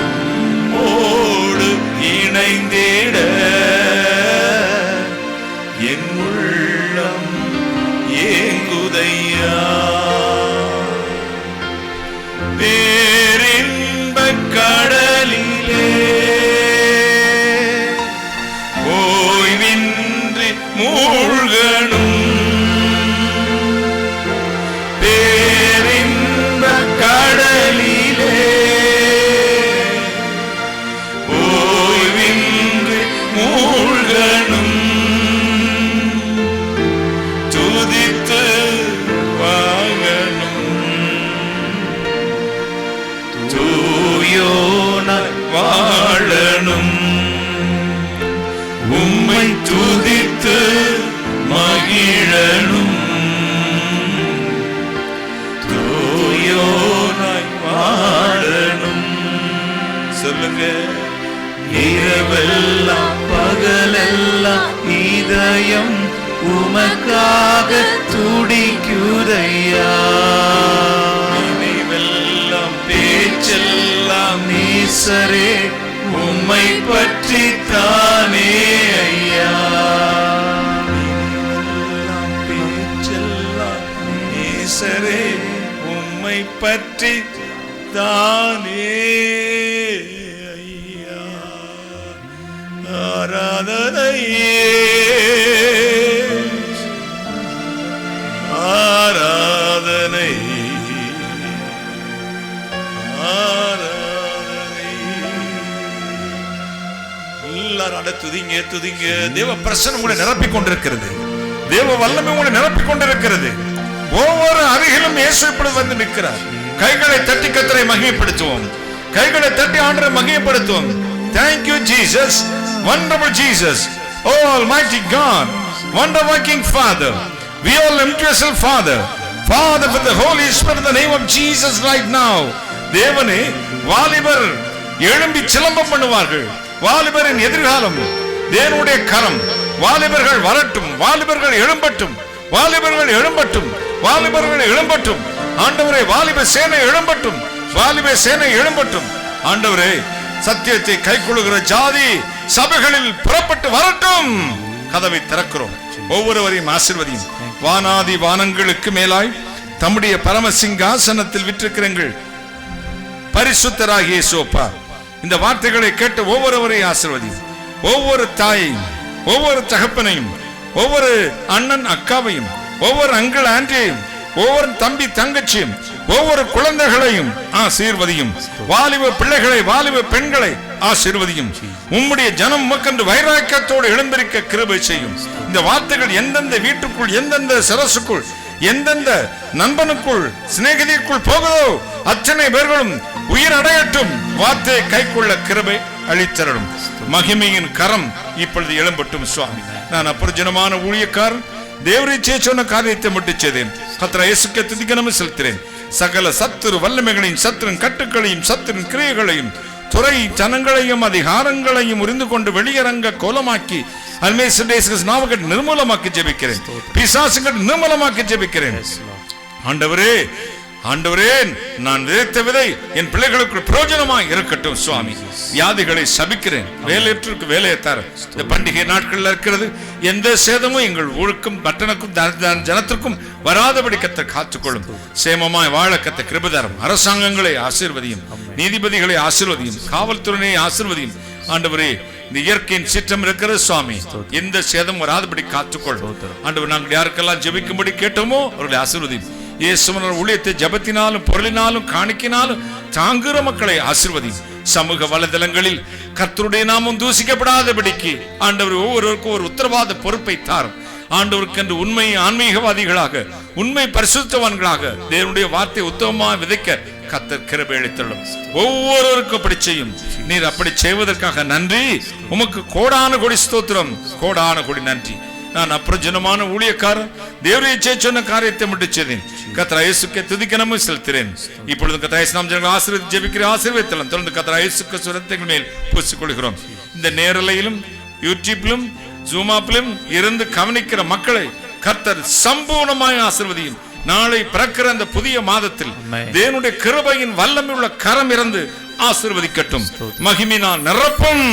உம்மோடு இணைந்திட என் உள்ளம் ஏங்குதையா. பேரின்பக் கடலிலே ஓய்வின்றி மூழ்கணும், பேரின்பக் கடலிலே ஓய்வின்றி மூழ்கணும், துதித்து வாங்கணும், தூயோனாய் வாழணும், உம்மை துதித்து மகிழணும், தூயோனாய் வாழணும். சொல்லுங்க. இரவெல்லாம் பகலெல்லாம் இதயம் உமக்காக துடிக்குதையா, நினைவெல்லாம் பேச்செல்லாம் நேசரே உம்மை பற்றித்தானே ஐயா. நினைவெல்லாம் பேச்செல்லாம் நேசரே உம்மை பற்றித்தானே ஐயா. ஆராதனையே ஆராதனை ஆராதனை. எல்லாரும் அட துதிங்க துதிங்க. தேவ பிரசன்னம் உங்களை நிரப்பிக் கொண்டிருக்கிறது, தேவ வல்லமை உங்களை நிரப்பிக் கொண்டிருக்கிறது. ஒவ்வொரு அருகிலும் இயேசு இப்படி வந்து நிற்கிறார். கைகளை தட்டி கர்த்தரை மகிமைப்படுத்துவோம். கைகளை தட்டி ஆண்டவரை மகிமைப்படுத்துவோம். Thank you Jesus, wonderful Jesus, oh almighty God, wonder working Father, we all universal Father, Father with the Holy Spirit in the name of Jesus right now. தேவனே, வாலிபர் எழும்பி சிலம்பம் பண்ணுவார்கள். வாலிபரின் எதிர்காலம் தேவனுடைய கரம். வாலிபர்கள் வரட்டும், வாலிபர்கள் எழும்பட்டும், வாலிபர்கள் எழும்பட்டும், வாலிபர்கள் எழும்பட்டும். ஆண்டவரே, வாலிப சேனை எழும்பட்டும், வாலிப சேனை எழும்பட்டும். ஆண்டவரே, சத்தியத்தை கைக்கொள்ளுகிற ஜாதி சபைகளில் புறப்பட்டு வரட்டும். கதவை திறக்கிறோம். ஒவ்வொருவரையும் ஆசீர்வதியும். வானாதி வானங்களுக்கு மேலாய் தம்முடைய பரம சிங்காசனத்தில் விற்றிருக்கிறீர்கள் பரிசுத்தராகிய இயேசுவப்பா, இந்த வார்த்தைகளை கேட்ட ஒவ்வொருவரையும் ஆசீர்வதியும். ஒவ்வொரு தாயையும், ஒவ்வொரு தகப்பனையும், ஒவ்வொரு அண்ணன் அக்காவையும், ஒவ்வொரு அங்கிள் ஆண்டியையும், ஒவ்வொரு தம்பி தங்கச்சியும், ஒவ்வொரு குழந்தைகளையும் ஆசீர்வதியும். வாலிப பிள்ளைகளை, வாலிப பெண்களை ஆசீர்வதியும். உம்முடைய ஜனம் உமக்கென்று வைராக்கியத்தோடு எழுந்திருக்க கிருபை செய்யும். இந்த வார்த்தைகள் எந்தெந்த வீட்டுக்குள், எந்தெந்த சிரசுக்குள், எந்தெந்த நண்பனுக்குள், சிநேகிதிக்குள் போகுதோ அத்தனை பேர்களும் உயிர் அடையட்டும். வார்த்தையை கைக்குள்ள கிருபை அளித்தரடும். மகிமையின் கரம் இப்பொழுது எழும்பட்டும் சுவாமி. நான் அப்புறஜனமான ஊழியக்காரன், தேவரீச்சே சொன்ன காரியத்தை மட்டும் செய்தேன். கர்த்தர் இயேசுவுக்கே துதிக்கனமே செலுத்துகிறேன். சகல சத்துரு வல்லமைகளையும், சத்துருவின் கட்டுக்களையும், சத்துருவின் கிரியைகளையும், துறை ஜனங்களையும் அதிகாரங்களையும் உரிந்து கொண்டு வெளியரங்க கோலமாக்கி நிர்மூலமாக்கி ஜெபிக்கிறேன். பிசாசுகள் நிர்மூலமாக்கி ஜெபிக்கிறேன். ஆண்டவரே, ஆண்டவரே, நான் விதைத்த விதை என் பிள்ளைகளுக்கு பிரயோஜனமாய் இருக்கட்டும் சுவாமி. வியாதிகளை சபிக்கிறேன். வேலையற்றோருக்கு வேலையை தர. இந்த பண்டிகை நாட்கள்ல இருக்கிறது எந்த சேதமும் எங்கள் ஊருக்கும் பட்டணக்கும் ஜனத்திற்கும் வராதபடி கர்த்தர் காத்துக்கொள்ளும். சேமமாய் வாழ கர்த்தர் கிருபைதரும். அரசாங்கங்களை ஆசீர்வதியும், நீதிபதிகளை ஆசீர்வதியும், காவல்துறையை ஆசீர்வதியும். ஆண்டவரே, இந்த இயற்கையின் சீற்றம் இருக்கிற சுவாமி, எந்த சேதம் வராதபடி காத்துக்கொள்ளும். ஆண்டவர், நாங்கள் யாருக்கெல்லாம் ஜெபிக்கும்படி கேட்டோமோ அவர்களை ஆசீர்வதியும். இயேசுவின் ஊழியத்தை ஜபத்தினாலும் பொருளினாலும் காணிக்கினாலும் தாங்குகிற மக்களை ஆசீர்வதியும். சமூக வலைதளங்களில் கர்த்தருடைய நாமம் தூசிக்கப்படாதபடிக்கு ஆண்டவர் ஒவ்வொருவருக்கும் ஒரு உத்தரவாத பொறுப்பை தாரும். ஆண்டவருக்கு என்று உண்மை ஆன்மீகவாதிகளாக, உண்மை பரிசுத்தவான்களாக தேவனுடைய வார்த்தை உத்தமமாக விதைக்க கர்த்தர் கிருபை அளித்துள்ளும். ஒவ்வொருவருக்கும் அப்படி செய்யும். நீர் அப்படி செய்வதற்காக நன்றி. உமக்கு கோடான கோடி ஸ்தோத்திரம், கோடான கோடி நன்றி. நான் அப்புறஜனமான ஊழியக்காரன், தேவரீச்சே சொன்ன காரியத்தை மட்டும் செய்தேன். கர்த்தர் இயேசுவுக்கே துதிக்கனமே செலுத்துகிறேன். இப்பொழுது கர்த்தர் இயேசு நாமத்தில் ஆசீர்வதித்து ஜெபிக்கிற ஆசீர்வாதத்தலாம் தொடர்ந்து கர்த்தர் இயேசுவுக்கு சுரத்தைகள் மேல் பூசிக்கொள்கிறோம். இந்த நேரலையிலும் யூடியூப்பிலும் ஜூமாப்பிலும் இருந்து கவனிக்கிற மக்களை கர்த்தர் சம்பூர்ணமாய் ஆசீர்வதியும். நாளை பிறக்கிற அந்த புதிய மாதத்தில் தேவனுடைய கிருபையின் வல்லமை உள்ள கரம் இருந்து ஆசீர்வதிக்கட்டும். மகிமையினால் நிரப்பும்,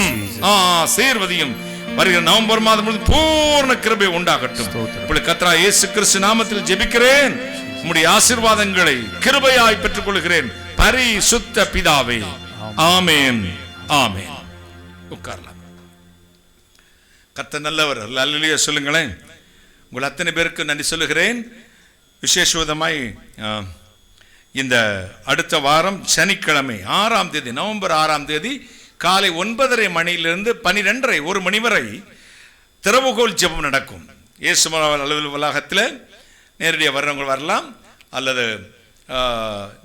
ஆசீர்வதியும். வருகிற நவம்பர் மாதம் பூர்ண கிருபை உண்டாகட்டும். இப்படி கர்த்தர் இயேசு கிறிஸ்து நாமத்தில் ஜெபிக்கிறேன். உம்முடைய ஆசீர்வாதங்களை கிருபையாய் பெற்றுக் கொள்கிறேன் பரிசுத்த பிதாவே. ஆமென், ஆமென். உட்காரலாம். கர்த்தர் நல்லவர். அல்லேலூயா சொல்லுங்களேன். உங்கள் அத்தனை பேருக்கு நன்றி சொல்லுகிறேன். விசேஷமாய் இந்த அடுத்த வாரம் சனிக்கிழமை 6ஆம் தேதி, நவம்பர் 6ஆம் தேதி காலை 9:30 மணியிலிருந்து 12:30 1 மணி வரை திறவுகோல் ஜெபம் நடக்கும். இயேசு அலுவல் வளாகத்தில் நேரடியாக வர்றவங்க வரலாம், அல்லது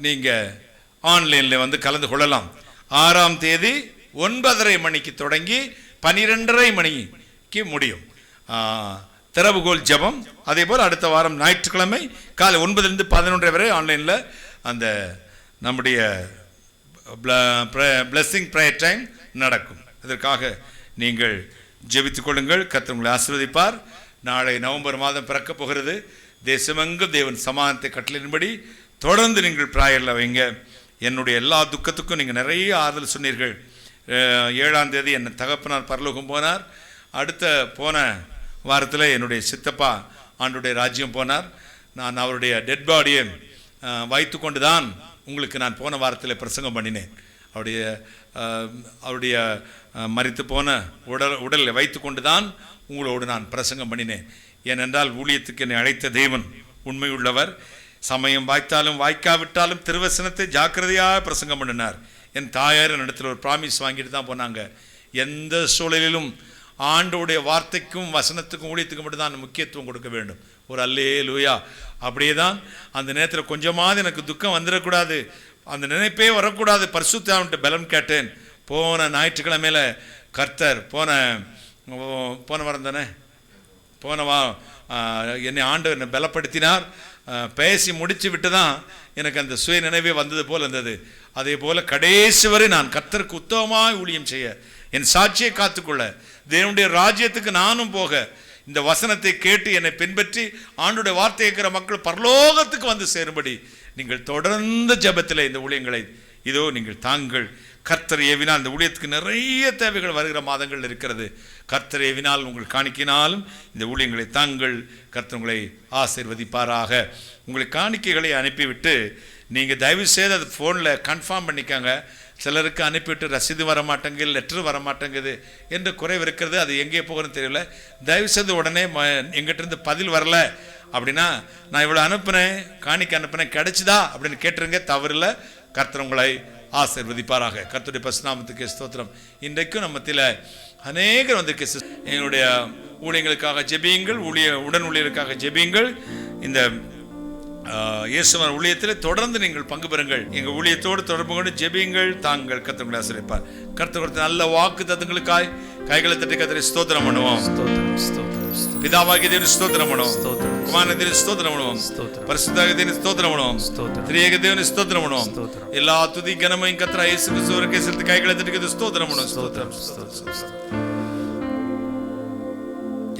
நீங்கள் ஆன்லைனில் வந்து கலந்து கொள்ளலாம். 6ஆம் தேதி 9:30 மணிக்கு தொடங்கி 12:30 மணிக்கு முடியும் திறவுகோல் ஜெபம். அதே போல் அடுத்த வாரம் ஞாயிற்றுக்கிழமை காலை 9லிருந்து 11:30 வரை ஆன்லைனில் அந்த நம்முடைய பிளஸிங் ப்ரேயர் டைம் நடக்கும். இதற்காக நீங்கள் ஜெபித்துக் கொள்ளுங்கள். கர்த்தர் உங்களை ஆசீர்வதிப்பார். நாளை நவம்பர் மாதம் பிறக்க போகிறது. தேசமெங்கும் தேவன் சமாதானத்தை கட்டளையின்படி தொடர்ந்து நீங்கள் ப்ரேயரில் வைங்க. என்னுடைய எல்லா துக்கத்துக்கும் நீங்கள் நிறைய ஆறுதல் சொன்னீர்கள். 7ஆம் தேதி என் தகப்பனார் பரலோகம் போனார். அடுத்த போன வாரத்தில் என்னுடைய சித்தப்பா ஆண்டுடைய ராஜ்யம் போனார். நான் அவருடைய டெட் பாடியை வைத்து கொண்டு தான் உங்களுக்கு நான் போன வாரத்தில் பிரசங்கம் பண்ணினேன். அவருடைய மரித்து போன உடலை வைத்து கொண்டு தான் உங்களோடு நான் பிரசங்கம் பண்ணினேன். ஏனென்றால் ஊழியத்துக்கு என்னை அழைத்த தேவன் உண்மையுள்ளவர். சமயம் வாய்த்தாலும் வாய்க்காவிட்டாலும் திருவசனத்தை ஜாக்கிரதையாக பிரசங்கம் பண்ணினார். என் தாயார் என்னிடத்தில் ஒரு ப்ராமிஸ் வாங்கிட்டு தான் போனாங்க. எந்த சூழலிலும் ஆண்டோடைய வார்த்தைக்கும் வசனத்துக்கும் ஊழியத்துக்கும் மட்டும் தான் முக்கியத்துவம் கொடுக்க வேண்டும். ஒரு அல்லேலூயா. அப்படியே தான் அந்த நேரத்தில் கொஞ்சமாவது எனக்கு துக்கம் வந்துடக்கூடாது, அந்த நினைப்பே வரக்கூடாது. பரிசுத்த ஆவிட்ட பலம் கேட்டேன். போன ஞாயிற்றுக்கிழமையில கர்த்தர் போன வாரம் தானே, என்னை ஆண்டவர் என்னை பலப்படுத்தினார். பேசி முடிச்சு விட்டு தான் எனக்கு அந்த சுய நினைவே வந்தது போல் இருந்தது. அதே போல் கடைசி வரை நான் கர்த்தருக்கு உத்தமமாக ஊழியம் செய்ய, என் சாட்சியை காத்துக்கொள்ள, தேவனுடைய ராஜ்யத்துக்கு நானும் போக, இந்த வசனத்தை கேட்டு என்னை பின்பற்றி ஆண்டுடைய வார்த்தை கேட்கிற மக்கள் பரலோகத்துக்கு வந்து சேரும்படி நீங்கள் தொடர்ந்து ஜெபத்தில் இந்த ஊழியங்களை இதோ நீங்கள் தாங்கள். கர்த்தர் ஏவினால் இந்த ஊழியத்துக்கு நிறைய தேவைகள் வருகிற மாதங்கள் இருக்கிறது. கர்த்தர் ஏவினால் உங்கள் காணிக்கினாலும் இந்த ஊழியங்களை தாங்கள். கர்த்தர் உங்களை ஆசீர்வதிப்பாராக. உங்கள் காணிக்கைகளை அனுப்பிவிட்டு நீங்கள் தயவு செய்து அது ஃபோனில் கன்ஃபார்ம் பண்ணிக்காங்க. சிலருக்கு அனுப்பிவிட்டு ரசீது வர மாட்டேங்குது, லெட்டர் வர மாட்டேங்குது என்று குறைவு இருக்கிறது. அது எங்கே போகணும்னு தெரியல. தயவு செய்து உடனே எங்கிட்ட பதில் வரல அப்படின்னா, நான் இவ்வளோ அனுப்புனேன், காணிக்கை அனுப்புனேன், கிடைச்சிதா அப்படின்னு கேட்டுருங்க. தவறில்லை. கர்த்தர் உங்களை ஆசீர்வதிப்பாராக. கர்த்தருடைய பரிசுநாமத்துக்கு ஸ்தோத்திரம். இன்றைக்கும் நம்ம மத்தியில் அநேகர் வந்திருக்கு. எங்களுடைய ஊழியங்களுக்காக ஜெபியுங்கள், உடன் ஊழியர்களுக்காக ஜெபியுங்கள். இந்த இயேசுவின் ஊழியத்தில் தொடர்ந்து நீங்கள் பங்கு பெறுங்கள். எங்கள் ஊழியத்தோடு தொடர்பு கொண்டு ஜெபியுங்கள். தாங்கள் கர்த்தர் உங்களை ஆசீர்வதிப்பார். கர்த்தர் கொடுத்த நல்ல வாக்கு தத்தங்களுக்காய் கைகளை தட்டி கர்த்தரை ஸ்தோத்திரம் பண்ணுவோம். பிதாவாகிய தேவனுக்கு ஸ்தோத்திரம் பண்ணுவோம். குமாரனாகிய தேவனுக்கு ஸ்தோத்திரம் பண்ணுவோம். பரிசுத்தராகிய தேவனுக்கு ஸ்தோத்திரம் பண்ணுவோம். திரியேக தேவனுக்கு ஸ்தோத்திரம் பண்ணுவோம். எல்லா துதி கனமையும் கர்த்தராகிய இயேசு கிறிஸ்துவுக்கே செலுத்தி கைகளை தட்டி ஸ்தோத்திரம் பண்ணுவோம். ஸ்தோத்திரம்.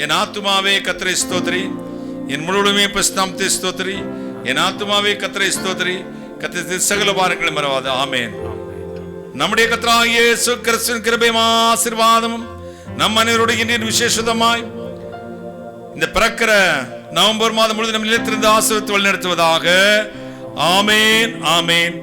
என் ஆத்துமாவே கர்த்தரை ஸ்தோத்திரி, என் முழுவதுமே பரிசுத்தத்தை ஸ்தோத்திரி. என் ஆத்துமாவே கர்த்தரை ஸ்தோத்திரி, கர்த்தர் சகல பாரங்களை மறவாது. ஆமென். நம்முடைய கர்த்தராகிய இயேசு கிறிஸ்துவின் கிருபையும் ஆசீர்வாதமும் நம் அனைவரோடு இன்றைய விசேஷமாய் இந்த பிறக்கிற நவம்பர் மாதம் முழுவதும் நம்ம நிலைத்திருந்து ஆசீர்வதித்து வழிநடத்துவதாக. ஆமென். ஆமென்.